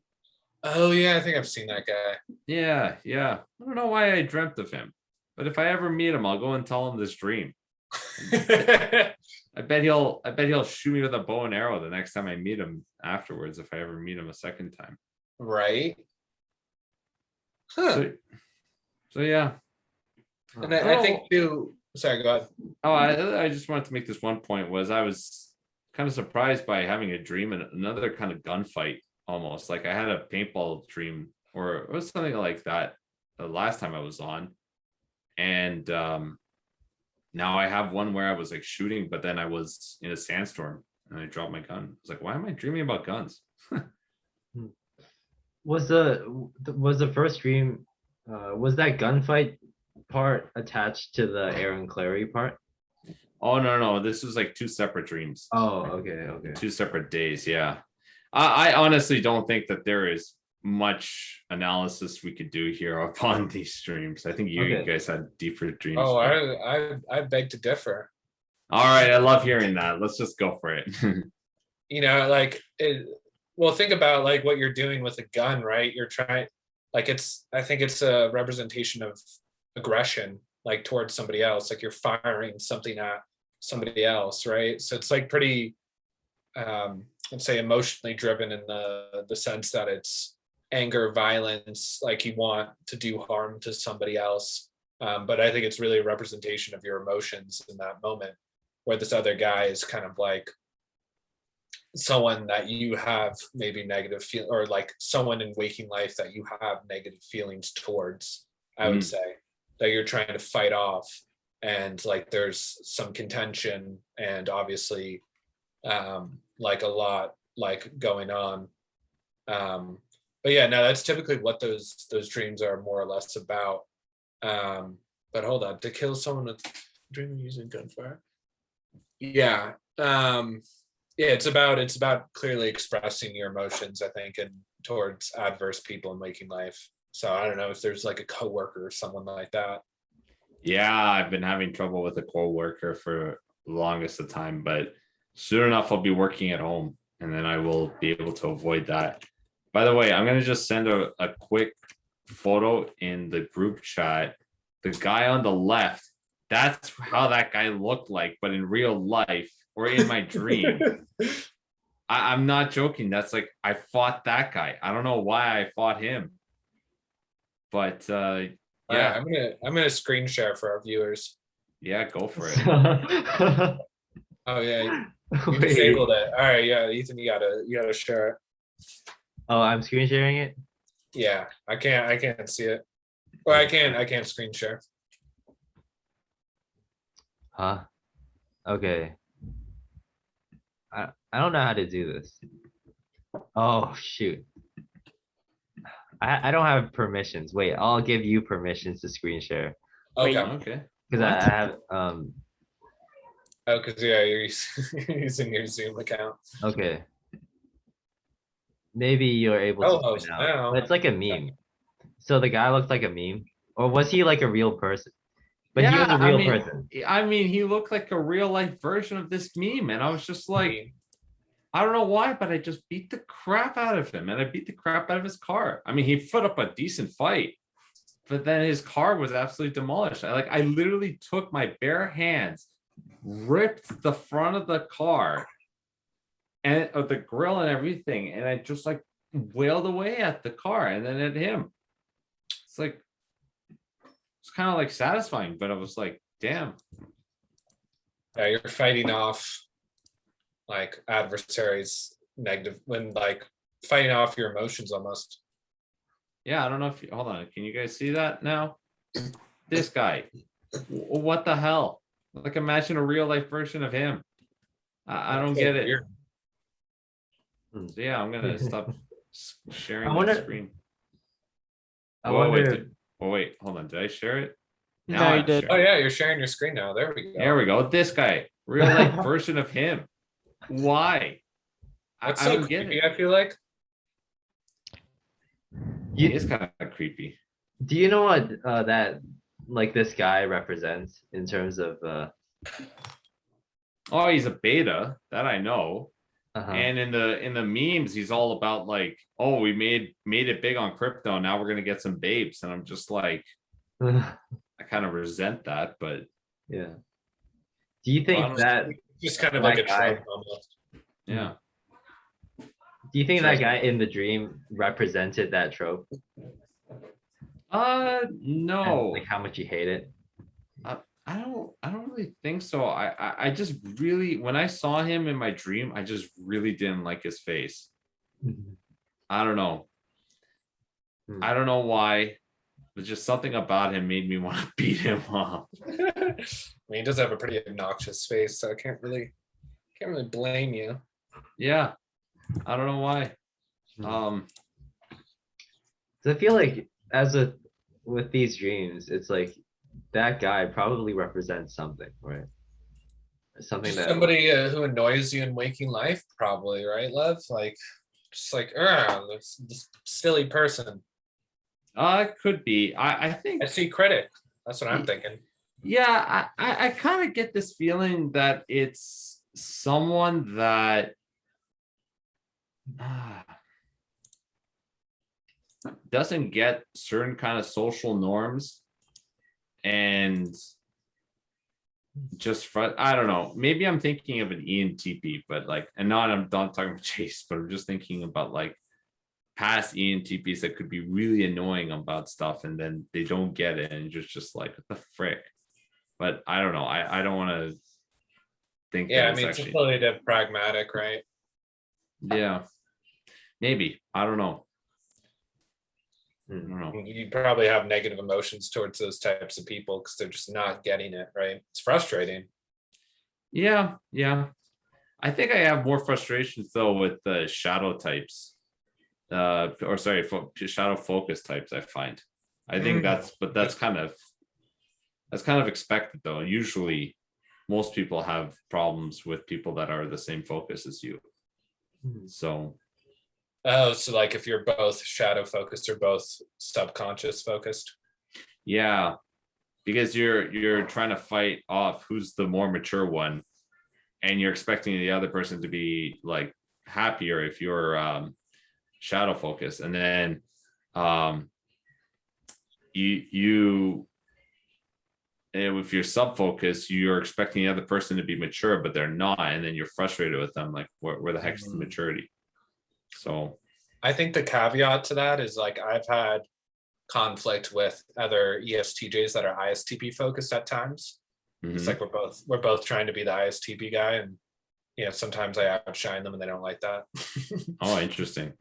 Oh yeah, I think I've seen that guy. yeah. I don't know why I dreamt of him, but if I ever meet him, I'll go and tell him this dream. I bet he'll shoot me with a bow and arrow the next time I meet him afterwards, if I ever meet him a second time. Right. Huh. So yeah. And I think too. Sorry, go ahead. Oh, I just wanted to make this one point was I was kind of surprised by having a dream and another kind of gunfight almost. Like I had a paintball dream or it was something like that the last time I was on. And now I have one where I was like shooting, but then I was in a sandstorm and I dropped my gun. I was like, why am I dreaming about guns? Was the first dream was that gunfight part attached to the Aaron Clary part? Oh no, this was like two separate dreams. Oh, okay. Two separate days. Yeah. I honestly don't think that there is much analysis we could do here upon these streams. I think you Okay. guys had deeper dreams. Oh, but- I beg to differ. All right, I love hearing that. Let's just go for it. You know, like well, think about like what you're doing with a gun, right? You're trying like I think it's a representation of aggression, like towards somebody else, like you're firing something at somebody else, right? So it's like pretty let's say emotionally driven in the sense that it's anger, violence, like you want to do harm to somebody else. But I think it's really a representation of your emotions in that moment, where this other guy is kind of like someone that you have maybe negative feel, or like someone in waking life that you have negative feelings towards, I would say, that you're trying to fight off. And like there's some contention and obviously like a lot like going on. But yeah, no, that's typically what those dreams are more or less about. But hold on, to kill someone with dream using gunfire. Yeah. Yeah, it's about clearly expressing your emotions, I think, and towards adverse people in waking life. So I don't know if there's like a coworker or someone like that. Yeah, I've been having trouble with a coworker for the longest of time, but soon enough I'll be working at home and then I will be able to avoid that. By the way, I'm gonna just send a quick photo in the group chat. The guy on the left, that's how that guy looked like, but in real life or in my dream. I'm not joking. That's like I fought that guy. I don't know why I fought him. But yeah, I'm gonna screen share for our viewers. yeah, go for it. Oh yeah, you Wait. disabled it. All right, yeah, Ethan, you gotta share it. Oh, I'm screen sharing it. Yeah, I can't see it. Or I can't screen share. Huh? Okay. I don't know how to do this. Oh shoot. I don't have permissions. Wait, I'll give you permissions to screen share. Okay. Okay. Because I have Oh, because yeah, you're using your Zoom account. okay. Maybe you're able to Co-host point now. out. But it's like a meme. So the guy looked like a meme. Or was he like a real person? But he was a I real mean, person. I mean, he looked like a real life version of this meme, and I was just like, I don't know why, but I just beat the crap out of him, and I beat the crap out of his car. I mean, he put up a decent fight, but then his car was absolutely demolished. I literally took my bare hands, ripped the front of the car and of the grill and everything, and I just like wailed away at the car and then at him. It's like, it's kind of like satisfying, but I was like, damn. Yeah, you're fighting off like adversaries negative when like fighting off your emotions almost. Yeah, I don't know if you, hold on, can you guys see that now? This guy, what the hell? Like, imagine a real life version of him. I don't That's so get it. weird. So yeah, I'm gonna stop sharing I my wonder- screen. I Whoa, wait, wonder. oh wait, hold on. Did I share it? No, Now you I'm did. Oh sharing. yeah, you're sharing your screen now. There we go. There we go. This guy, real life version of him. Why? That's I so don't get creepy, it. I feel like. He is kind of creepy. Do you know what that like this guy represents in terms of Oh, he's a beta, that I know. uh-huh. And in the memes, he's all about like, oh, we made it big on crypto. Now we're gonna get some babes. And I'm just like, I kind of resent that, but Yeah. Do you think Honestly, that just kind of that like a guy- trope almost. yeah. do you think that Sure. guy in the dream represented that trope? And, No. like how much you hate it? I don't really think so. I just really, when I saw him in my dream, I just really didn't like his face. I don't know. I don't know why, but just something about him made me want to beat him up. I mean, he does have a pretty obnoxious face, so I can't really blame you. Yeah. I don't know why. So I feel like with these dreams, it's like that guy probably represents something, right? Something Just that somebody who annoys you in waking life, probably, right, Lev? Like, just like, this silly person. It could be. I think, I see critic. That's what I'm thinking. yeah, I kind of get this feeling that it's someone that doesn't get certain kind of social norms and just I don't know, maybe I'm thinking of an ENTP, but like, and not, I'm not talking about Chase, but I'm just thinking about like past ENTPs that could be really annoying about stuff and then they don't get it and just like, what the frick. But I don't know, I don't want to think Yeah, that I it's mean, it's ability to pragmatic, right? yeah, maybe, I don't know. I don't know. You probably have negative emotions towards those types of people because they're just not getting it, right? It's frustrating. Yeah. I think I have more frustrations though with the shadow types, or sorry, shadow focus types. I find, I think that's kind of expected though. Usually, most people have problems with people that are the same focus as you. So. Oh, so like if you're both shadow focused or both subconscious focused. Yeah, because you're trying to fight off who's the more mature one, and you're expecting the other person to be like happier if you're shadow focused, and then if you're sub focused, you're expecting the other person to be mature, but they're not, and then you're frustrated with them. Like, where the heck's the maturity? So I think the caveat to that is like I've had conflict with other ESTJs that are ISTP focused at times. It's like we're both trying to be the ISTP guy, and sometimes I outshine them and they don't like that. Oh, interesting.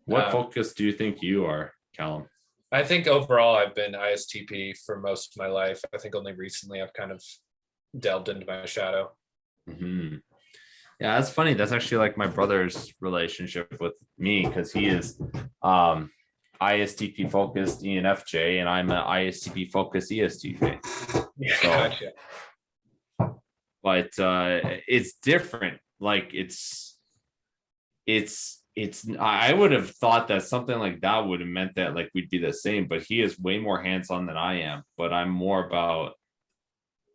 What focus do you think you are, Callum? I think overall I've been ISTP for most of my life. I think only recently I've kind of delved into my shadow. Yeah, that's funny. That's actually like my brother's relationship with me, because he is ISTP focused ENFJ and I'm an ISTP focused ESTJ. Yeah, So, gotcha. But it's different. Like it's I would have thought that something like that would have meant that like we'd be the same, but he is way more hands-on than I am. But I'm more about,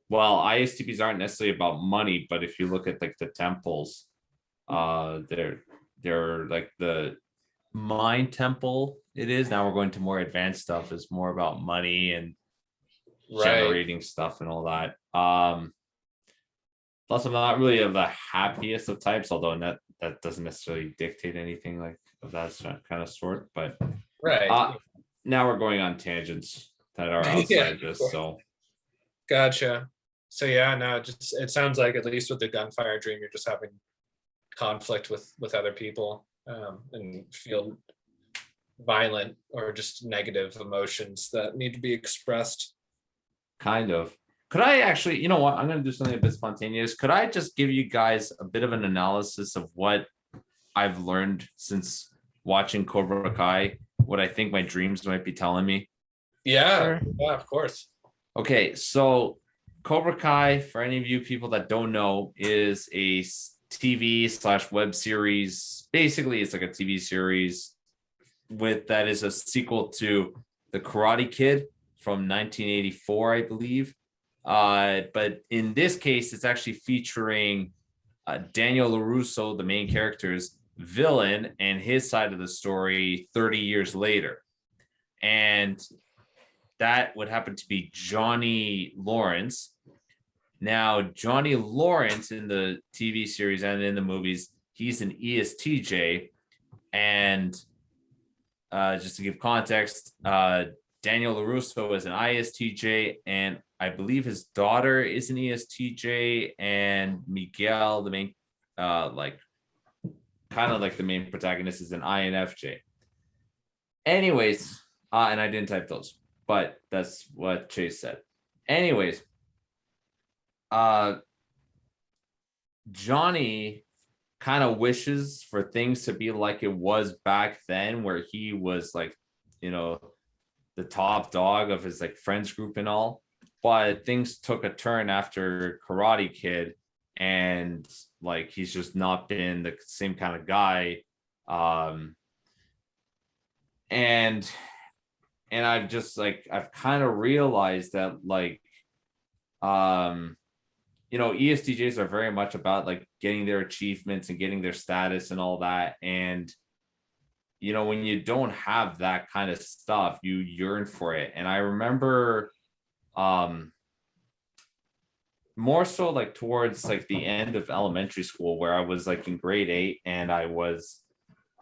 well, ISTPs aren't necessarily about money, but if you look at like the temples, they're like the mind temple. It is now we're going to more advanced stuff. Is more about money and Right. generating stuff and all that. Plus, I'm not really of the happiest of types, although that doesn't necessarily dictate anything like of that kind of sort. But Right. now we're going on tangents that are outside Yeah, this. cool. So Gotcha. So yeah, no, it sounds like at least with the gunfire dream, you're just having conflict with other people, and feel violent or just negative emotions that need to be expressed. kind of. Could I actually, you know what? I'm going to do something a bit spontaneous. Could I just give you guys a bit of an analysis of what I've learned since watching Cobra Kai? What I think my dreams might be telling me? Yeah, Sure. yeah, of course. Okay, so Cobra Kai, for any of you people that don't know, is a TV/web series. Basically, it's like a TV series that is a sequel to The Karate Kid from 1984, I believe. But in this case, it's actually featuring Daniel LaRusso, the main character's villain, and his side of the story 30 years later. And that would happen to be Johnny Lawrence. Now, Johnny Lawrence in the TV series and in the movies, he's an ESTJ. And just to give context, Daniel LaRusso is an ISTJ, and I believe his daughter is an ESTJ, and Miguel, the main, kind of like the main protagonist, is an INFJ. Anyways, and I didn't type those, but that's what Chase said. Anyways, Johnny kind of wishes for things to be like it was back then, where he was like, the top dog of his like friends group and all. But things took a turn after Karate Kid, and like he's just not been the same kind of guy. And I've just like I've kind of realized that like ESTJs are very much about like getting their achievements and getting their status and all that. And when you don't have that kind of stuff, you yearn for it. And I remember more so like towards like the end of elementary school, where I was like in grade 8 and I was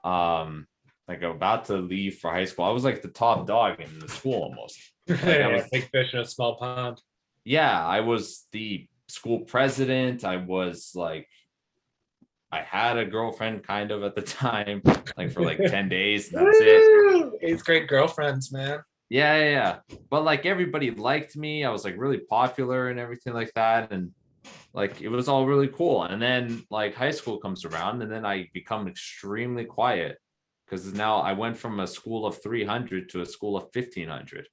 like about to leave for high school. I was like the top dog in the school almost. Like, I was big fish in a small pond. Yeah, I was the school president. I was like, I had a girlfriend kind of at the time, like for like 10 days. And that's it. 8th grade girlfriends, man. Yeah. But like everybody liked me. I was like really popular and everything like that. And like it was all really cool. And then like high school comes around, and then I become extremely quiet, because now I went from a school of 300 to a school of 1,500.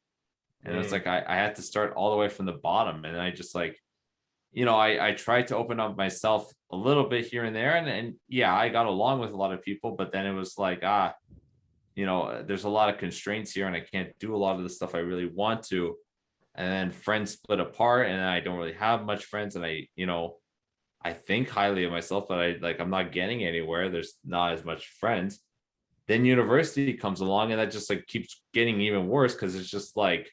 And it's like I had to start all the way from the bottom. And I just like, I tried to open up myself a little bit here and there. And yeah, I got along with a lot of people, but then it was like, there's a lot of constraints here and I can't do a lot of the stuff I really want to. And then friends split apart, and I don't really have much friends. And I think highly of myself, but I'm not getting anywhere. There's not as much friends. Then university comes along, and that just like keeps getting even worse, because it's just like,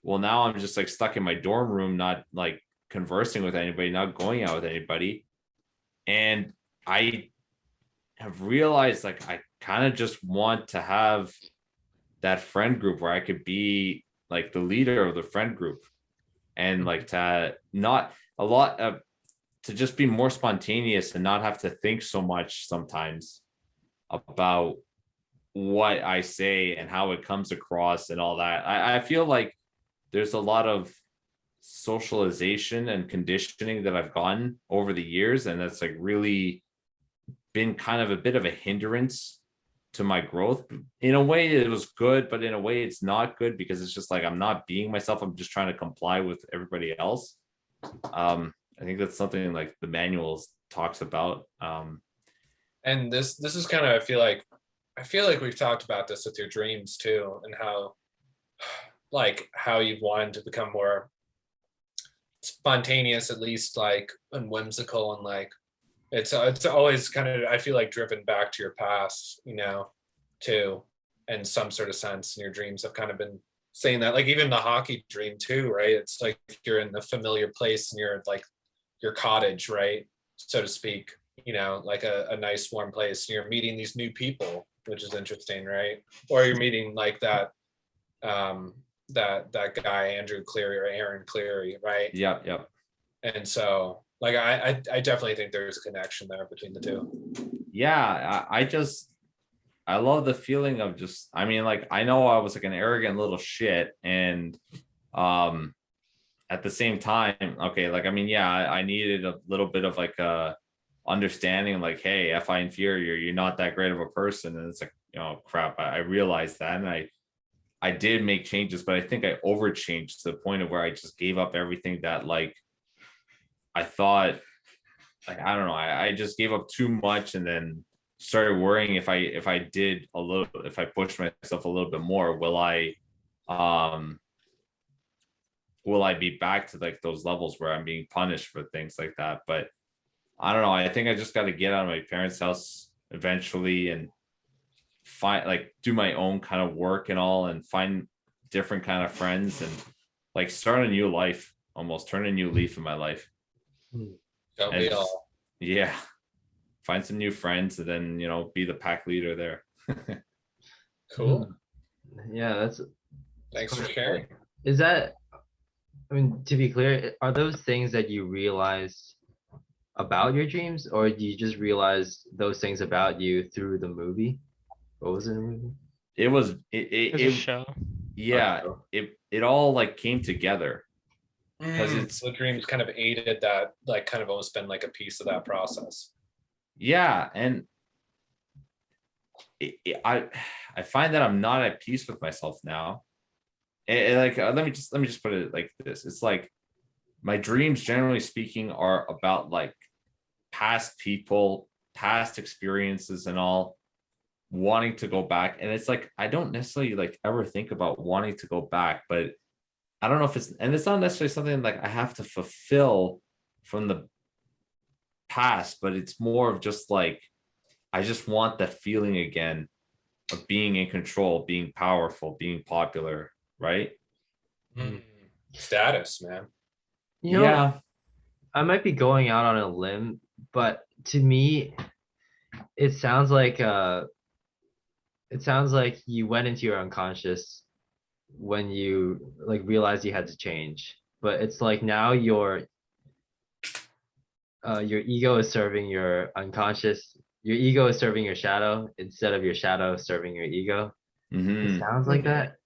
well, now I'm just like stuck in my dorm room, not like conversing with anybody, not going out with anybody. And I have realized like I kind of just want to have that friend group where I could be like the leader of the friend group, and like to not a lot of to just be more spontaneous and not have to think so much sometimes about what I say and how it comes across and all that. I feel like there's a lot of socialization and conditioning that I've gotten over the years, and that's like really been kind of a bit of a hindrance to my growth. In a way it was good, but in a way it's not good, because it's just like I'm not being myself. I'm just trying to comply with everybody else. I think that's something like the manuals talks about. And this is kind of, I feel like we've talked about this with your dreams too, and how like how you've wanted to become more spontaneous, at least, like, and whimsical, and like it's always kind of, I feel like, driven back to your past, too, in some sort of sense. And your dreams have kind of been saying that, like even the hockey dream too, right? It's like you're in a familiar place and you're like your cottage, right, so to speak, like a nice warm place, and you're meeting these new people, which is interesting, right? Or you're meeting like that that guy Andrew Cleary or Aaron Cleary, right? Yep, yep. And so like I definitely think there's a connection there between the two. Yeah, I love the feeling of just, I mean, like, I know I was like an arrogant little shit, and at the same time, okay, like, I mean, yeah, I needed a little bit of like a understanding, like, hey, FI inferior, you're not that great of a person. And it's like, crap, I realized that, and I did make changes, but I think I overchanged to the point of where I just gave up everything that, like, I thought, like, I don't know, I just gave up too much, and then started worrying if I did a little, if I pushed myself a little bit more, will I be back to like those levels where I'm being punished for things like that? But I don't know. I think I just got to get out of my parents' house eventually and find, like, do my own kind of work and all, and find different kind of friends, and like start a new life, almost turn a new leaf in my life. Don't And we just- all? Yeah. Find some new friends, and then, be the pack leader there. Cool. Yeah, that's Thanks for sharing. is that, I mean, to be clear, are those things that you realized about your dreams, or do you just realize those things about you through the movie? What was it, a movie? It was It's a show. yeah, Oh. it all like came together. 'Cause it's- the dreams kind of aided that, like kind of almost been like a piece of that process. Yeah, and I find that I'm not at peace with myself now. And like, let me just put it like this. It's like my dreams, generally speaking, are about like past people, past experiences, and all, wanting to go back. And it's like, I don't necessarily like ever think about wanting to go back, but I don't know if it's not necessarily something like I have to fulfill from the past, but it's more of just like, I just want that feeling again of being in control, being powerful, being popular, right? Status, man. You know, Yeah. I might be going out on a limb, but to me, it sounds like you went into your unconscious when you like realized you had to change. But it's like now your ego is serving your unconscious. Your ego is serving your shadow instead of your shadow serving your ego. Mhm. It sounds like that.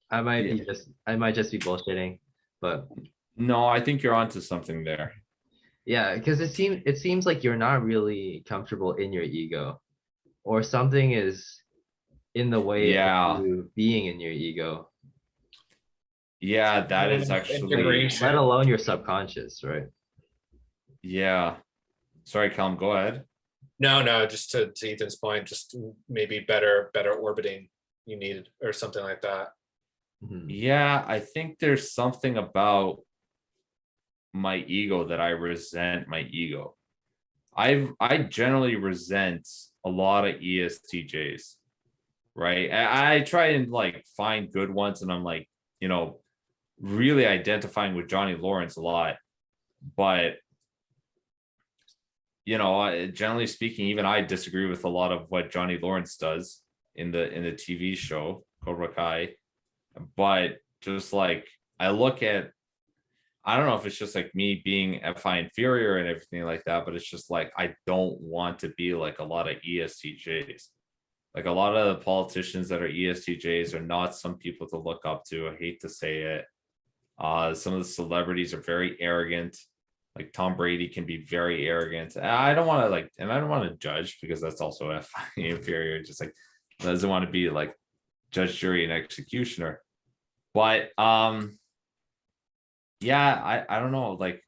I might Yeah. be just be bullshitting, but No, I think you're onto something there. yeah, because it seems like you're not really comfortable in your ego, or something is in the way Yeah. of you being in your ego, Yeah, that is actually, Integration. let alone your subconscious, right? yeah. Sorry, Callum, go ahead. No, just to Ethan's point, just maybe better orbiting you needed, or something like that. Mhm. Yeah, I think there's something about my ego that I resent my ego. I generally resent a lot of ESTJs, right? I try and like find good ones, and I'm like, really identifying with Johnny Lawrence a lot. But generally speaking, even I disagree with a lot of what Johnny Lawrence does in the TV show Cobra Kai. But just like, I look at, I don't know if it's just like me being FI inferior and everything like that, but it's just like, I don't want to be like a lot of ESTJs. Like, a lot of the politicians that are ESTJs are not some people to look up to. I hate to say it. Some of the celebrities are very arrogant. Like Tom Brady can be very arrogant. And I don't want to judge, because that's also FI inferior. Just like, doesn't want to be like judge, jury, and executioner. But yeah, I don't know. Like,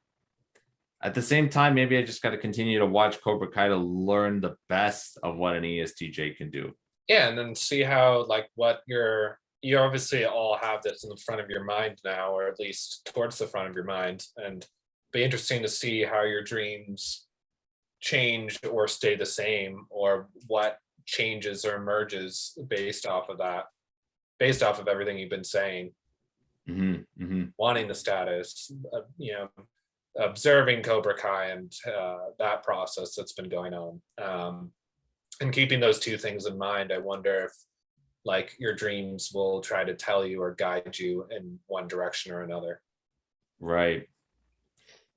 at the same time, maybe I just got to continue to watch Cobra Kai to learn the best of what an ESTJ can do. Yeah, and then see how like what you obviously all have this in the front of your mind now, or at least towards the front of your mind, and be interesting to see how your dreams change or stay the same, or what changes or emerges based off of that, based off of everything you've been saying. Wanting the status, observing Cobra Kai and that process that's been going on, and keeping those two things in mind. I wonder if like your dreams will try to tell you or guide you in one direction or another. Right.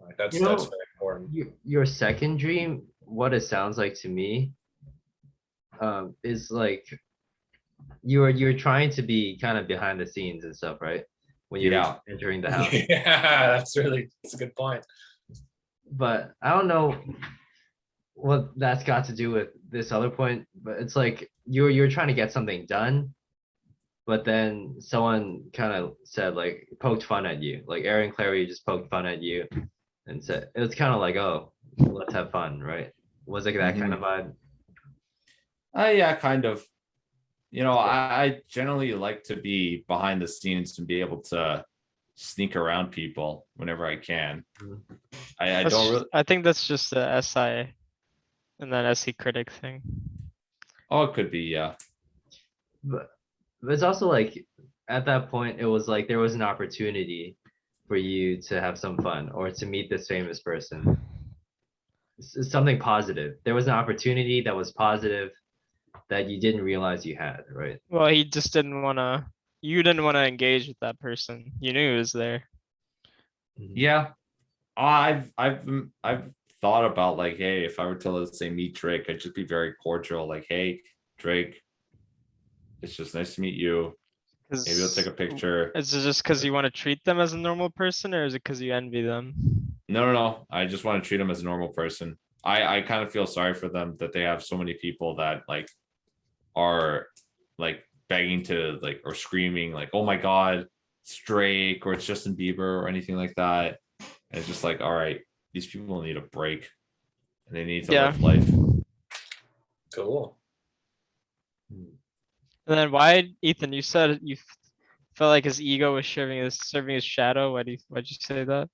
Like that's very important. Your second dream, what it sounds like to me, is like you're trying to be kind of behind the scenes and stuff, right? When you're entering the house. Yeah, that's a good point. But I don't know what that's got to do with this other point, but it's like you're trying to get something done, but then someone kind of said, like, poked fun at you, like Aaron Clary just poked fun at you and said, it was kind of like, oh, let's have fun, right? Was it that kind of vibe? Yeah, kind of. I generally like to be behind the scenes to be able to sneak around people whenever I can. I don't really. I think that's just the SI and then SE critic thing. Oh, it could be, yeah. But it's also like at that point, it was like there was an opportunity for you to have some fun or to meet this famous person. Something positive. There was an opportunity that was positive that you didn't realize you had, right? Well, he just didn't want to. You didn't want to engage with that person. You knew he was there. Yeah, I've thought about like, hey, if I were to, let's say, meet Drake, I'd just be very cordial, like, hey, Drake, it's just nice to meet you. Maybe we'll take a picture. Is it just because you want to treat them as a normal person, or is it because you envy them? No. I just want to treat them as a normal person. I kind of feel sorry for them that they have so many people that like are like begging to like or screaming like, oh my God, it's Drake or it's Justin Bieber or anything like that. And it's just like, all right, these people need a break and they need to live life. Cool. And then why, Ethan, you said you felt like his ego was serving his shadow. Why'd you say that?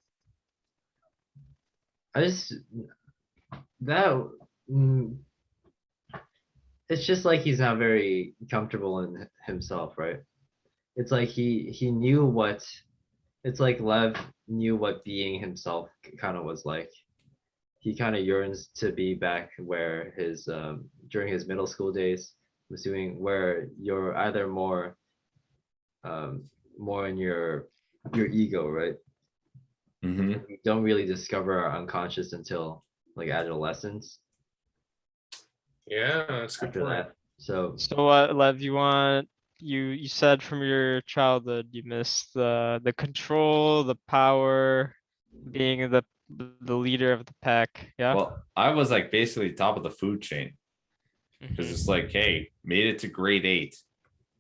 It's just like he's not very comfortable in himself, right? It's like he knew what, it's like Lev knew what being himself kind of was like. He kind of yearns to be back where his during his middle school days, I'm assuming, where you're either more in your ego, right? Mm-hmm. We don't really discover our unconscious until like adolescence. Yeah, that's a good point. That. So what, Lev, you said from your childhood you missed the control, the power, being the leader of the pack. Yeah. Well, I was like basically top of the food chain because it's like, hey, made it to grade 8.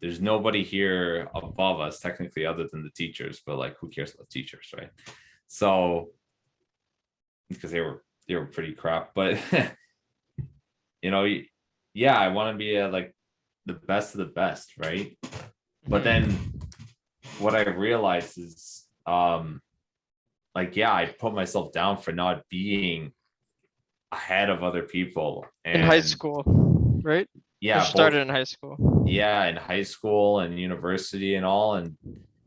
There's nobody here above us technically other than the teachers, but like who cares about teachers, right? So because they were pretty crap, but yeah, I want to be like the best of the best, right? But then what I realized is like, yeah, I put myself down for not being ahead of other people. And in high school, right? Yeah, started in high school. Yeah, in high school and university and all, and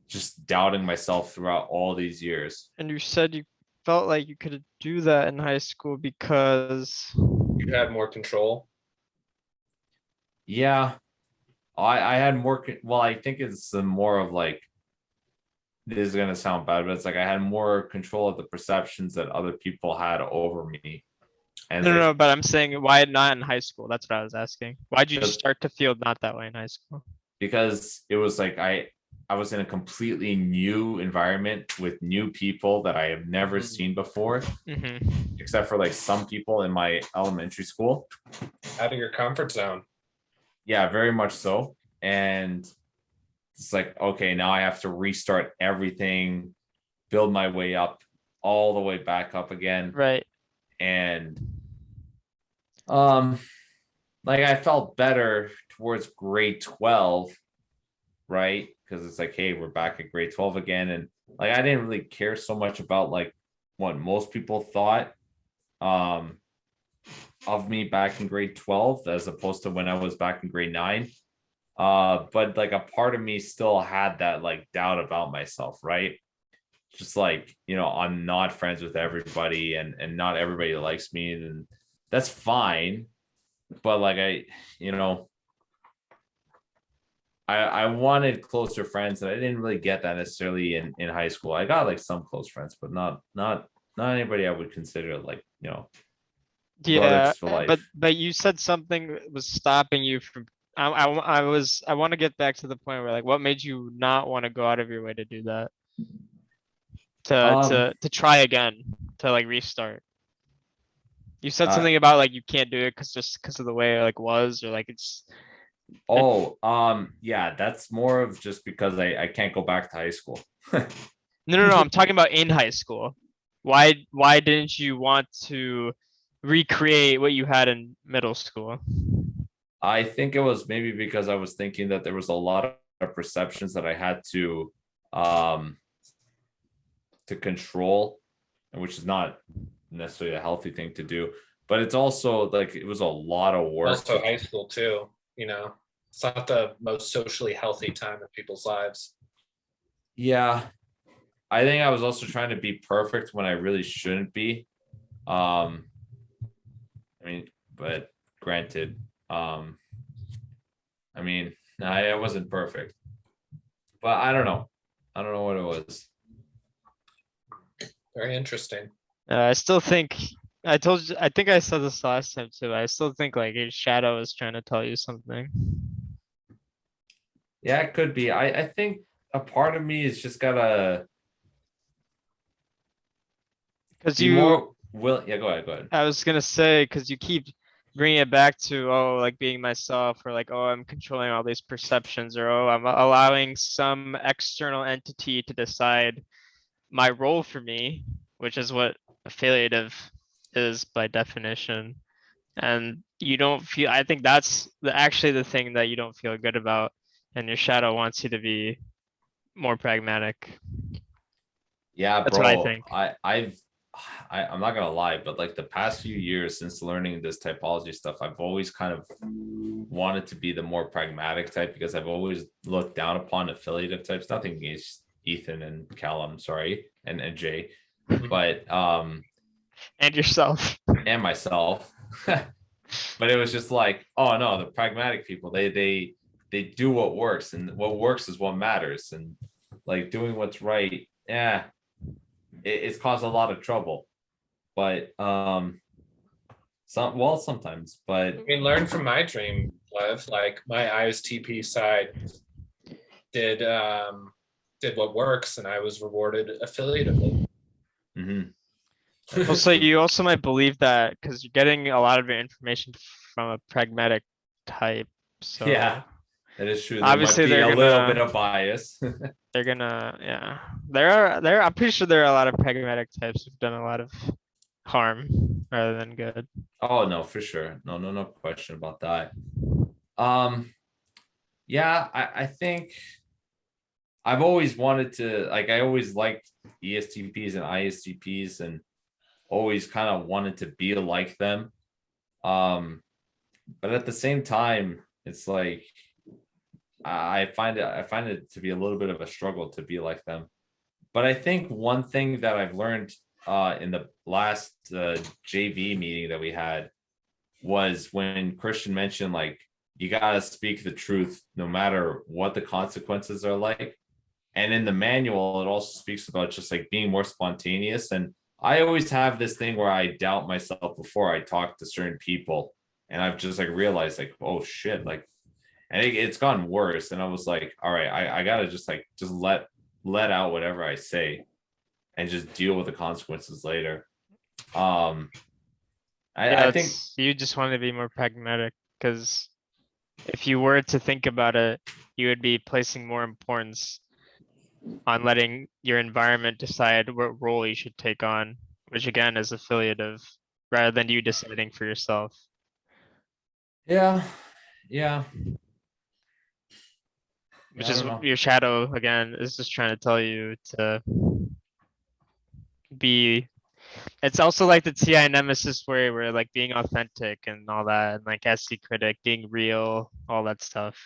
just doubting myself throughout all these years. And you said you felt like you could do that in high school because you had more control. Yeah, I had more. Well, I think it's more of like, this is gonna sound bad, but it's like I had more control of the perceptions that other people had over me. And no, but I'm saying why not in high school? That's what I was asking. Why'd you start to feel not that way in high school? Because it was like I was in a completely new environment with new people that I have never seen before, except for like some people in my elementary school. Out of your comfort zone. Yeah, very much so. And it's like, okay, now I have to restart everything, build my way up all the way back up again. Right. And like I felt better towards grade 12, right? Because it's like, hey, we're back at grade 12 again. And like I didn't really care so much about like what most people thought of me back in grade 12 as opposed to when I was back in grade 9. But like a part of me still had that like doubt about myself, right? Just like, you know, I'm not friends with everybody and not everybody likes me, and that's fine. But like you know, I wanted closer friends, and I didn't really get that necessarily in high school. I got like some close friends, but not anybody I would consider like, you know, Yeah, brothers for life. but you said something was stopping you from. I want to get back to the point where like, what made you not want to go out of your way to do that? To try again, to like restart. You said something about like you can't do it because of the way it like was, or like it's. Yeah, that's more of just because I can't go back to high school. No. I'm talking about in high school. Why didn't you want to recreate what you had in middle school? I think it was maybe because I was thinking that there was a lot of perceptions that I had to control, and which is not necessarily a healthy thing to do. But it's also like it was a lot of work. Also high school too, you know. It's not the most socially healthy time in people's lives. Yeah. I think I was also trying to be perfect when I really shouldn't be. I mean, but granted, I mean, I wasn't perfect. But I don't know. I don't know what it was. Very interesting. I still think I told you. I think I said this last time too. I still think like a shadow is trying to tell you something. Yeah, it could be. I think a part of me is just gotta Because be more will. Yeah, go ahead. I was gonna say, because you keep bringing it back to, oh, like being myself, or like, oh, I'm controlling all these perceptions, or oh, I'm allowing some external entity to decide my role for me, which is what affiliative is by definition. And you don't feel, I think that's actually the thing that you don't feel good about, and your shadow wants you to be more pragmatic. Yeah, That's bro. what I think. I'm not gonna lie, but like the past few years since learning this typology stuff, I've always kind of wanted to be the more pragmatic type because I've always looked down upon affiliative types. Nothing against Ethan and Callum, sorry, and Jay, but And yourself. and myself. But it was just like, oh no, the pragmatic people, they do what works, and what works is what matters, and like doing what's right, yeah, it's caused a lot of trouble. But sometimes, but I mean, learn from my dream, Lev. Like my ISTP side did what works, and I was rewarded affiliatively. mhm. Also, you also might believe that because you're getting a lot of your information from a pragmatic type. So Yeah, that is true. There obviously might be they're a little gonna- bit of bias. they're gonna, yeah. There, I'm pretty sure there are a lot of pragmatic types who've done a lot of harm rather than good. Oh no, for sure. No question about that. Yeah, I think I've always wanted to, like, I always liked ESTPs and ISTPs and always kind of wanted to be like them. But at the same time, it's like I find it to be a little bit of a struggle to be like them. But I think one thing that I've learned in the last JV meeting that we had was when Christian mentioned like you gotta speak the truth no matter what the consequences are like. And in the manual, it also speaks about just like being more spontaneous. And I always have this thing where I doubt myself before I talk to certain people. And I've just like realized like, oh shit, like, and it's gotten worse. And I was like, all right, I gotta just let out whatever I say and just deal with the consequences later. I think you just want to be more pragmatic because if you were to think about it, you would be placing more importance on letting your environment decide what role you should take on, which again is affiliative, rather than you deciding for yourself. Yeah. Yeah. Which I is don't know. your shadow again is just trying to tell you to be. It's also like the TI nemesis way where like being authentic and all that, and like SC critic, being real, all that stuff.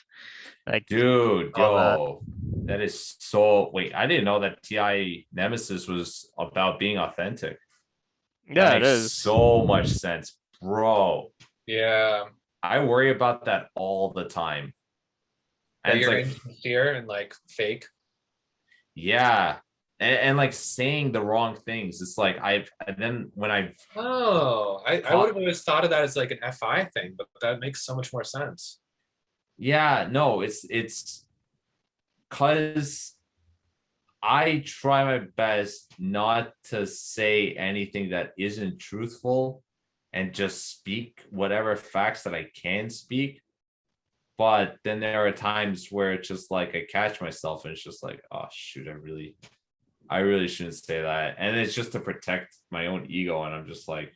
Like Dude, all that. yo, that is so. Wait, I didn't know that TI Nemesis was about being authentic. That Yeah, it makes is. so much sense, bro. Yeah. I worry about that all the time. That And it's you're like, insincere and like fake. yeah. And like saying the wrong things. It's like and then when I've Oh, I would have always thought of that as like an FI thing, but that makes so much more sense. yeah, no, it's because I try my best not to say anything that isn't truthful and just speak whatever facts that I can speak. But then there are times where it's just like I catch myself and it's just like, oh shoot, I really shouldn't say that. And it's just to protect my own ego. And I'm just like,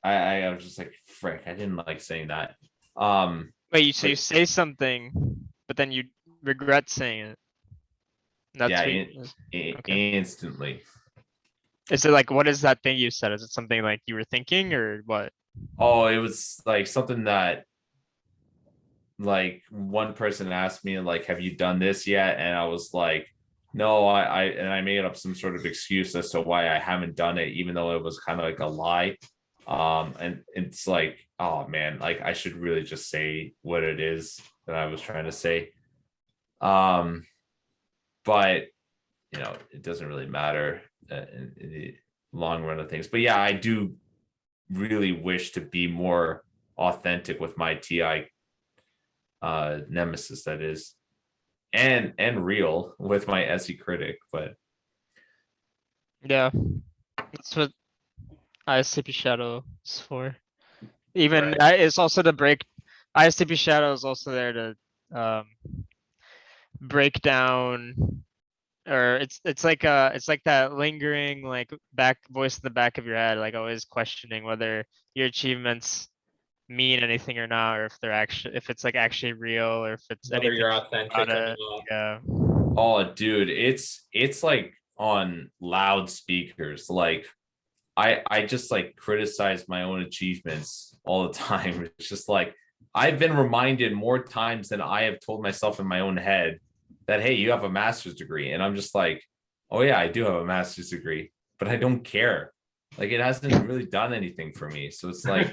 I was just like, frick, I didn't like saying that. Wait, so you but- say something, but then you regret saying it. That's yeah, what okay. instantly. Is it like, what is that thing you said? Is it something like you were thinking or what? Oh, it was like something that like one person asked me like, have you done this yet? And I was like, no, I made up some sort of excuse as to why I haven't done it, even though it was kind of like a lie. And it's like, oh man, like I should really just say what it is that I was trying to say. But you know, it doesn't really matter in the long run of things. But yeah, I do really wish to be more authentic with my TI nemesis, that is, and real with my SE critic. But Yeah, that's what ISTP shadow is for. Even it's also to break. ISTP shadow is also there to break down, or it's like that lingering like back voice in the back of your head, like always questioning whether your achievements mean anything or not, or if they're actually, if it's like actually real, or if it's Whether anything you're about authentic or it. not. Yeah. oh dude, it's like on loudspeakers. Like I just like criticize my own achievements all the time. It's just like I've been reminded more times than I have told myself in my own head that, hey, you have a master's degree. And I'm just like, oh yeah, I do have a master's degree, but I don't care. Like it hasn't really done anything for me. So it's like,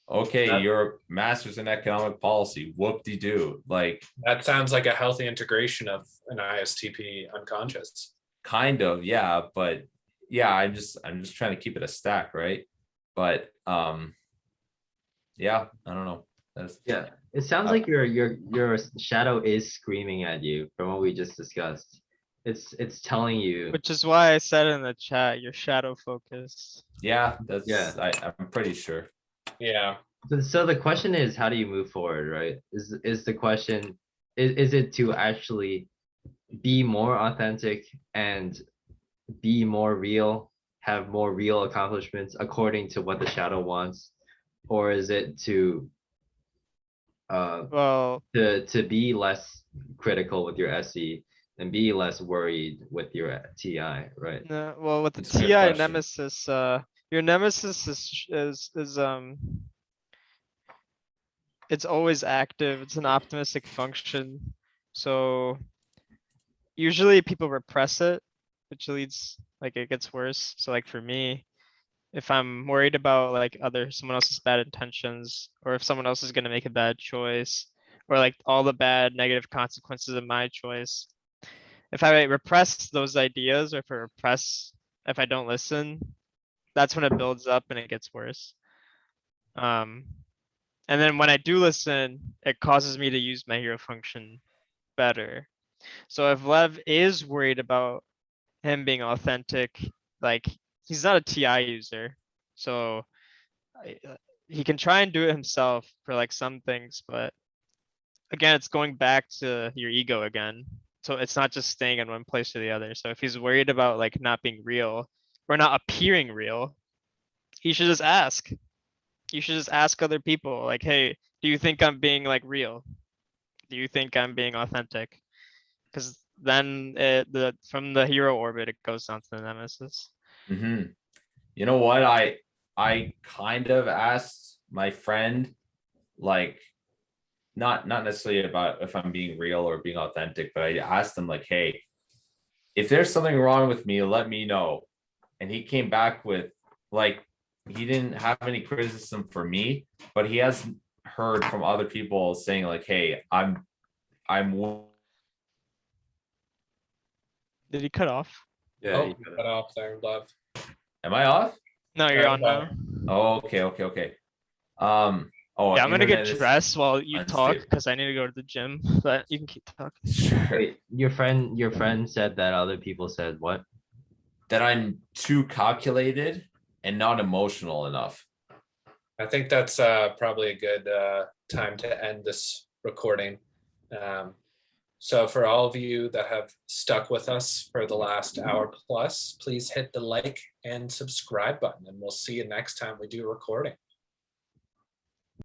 okay, your master's in economic policy, whoop-de-doo. Like That sounds like a healthy integration of an ISTP unconscious. kind of, yeah, but yeah, I'm just trying to keep it a stack, right? But yeah, I don't know. That's Yeah, it sounds like your shadow is screaming at you from what we just discussed. It's telling you. Which is why I said in the chat, you're shadow focused. yeah, that's Yeah. I'm pretty sure. Yeah. So the question is, how do you move forward, right? Is the question, is it to actually be more authentic and be more real, have more real accomplishments according to what the shadow wants, or is it to Well, to be less critical with your SE and be less worried with your TI, right? no, well, with the It's a good TI question. nemesis, your nemesis is it's always active. It's an optimistic function. So usually people repress it, which leads, like it gets worse. So like for me, if I'm worried about like someone else's bad intentions, or if someone else is gonna make a bad choice, or like all the bad negative consequences of my choice, if I repress those ideas, or if I don't listen, that's when it builds up and it gets worse. And then when I do listen, it causes me to use my hero function better. So if Lev is worried about him being authentic, like he's not a TI user, so he can try and do it himself for like some things, but again, it's going back to your ego again. So it's not just staying in one place or the other. So if he's worried about like not being real or not appearing real, he should just ask. You should just ask other people like, hey, do you think I'm being like real? Do you think I'm being authentic? Because then from the hero orbit, it goes down to the nemesis. Hmm. You know what? I kind of asked my friend, like, not necessarily about if I'm being real or being authentic, but I asked him like, hey, if there's something wrong with me, let me know. And he came back with like, he didn't have any criticism for me, but he has heard from other people saying like, hey, I'm Did he cut off? yeah, Oh, cut off there, love. am I off? No, you're on now. Oh, okay. Oh, Yeah, I'm gonna get internet is dressed while you talk unstable. because I need to go to the gym, but you can keep talking. Sure. Wait, your friend said that other people said what? That I'm too calculated and not emotional enough. I think that's probably a good time to end this recording. So for all of you that have stuck with us for the last hour plus, please hit the like and subscribe button, and we'll see you next time we do a recording.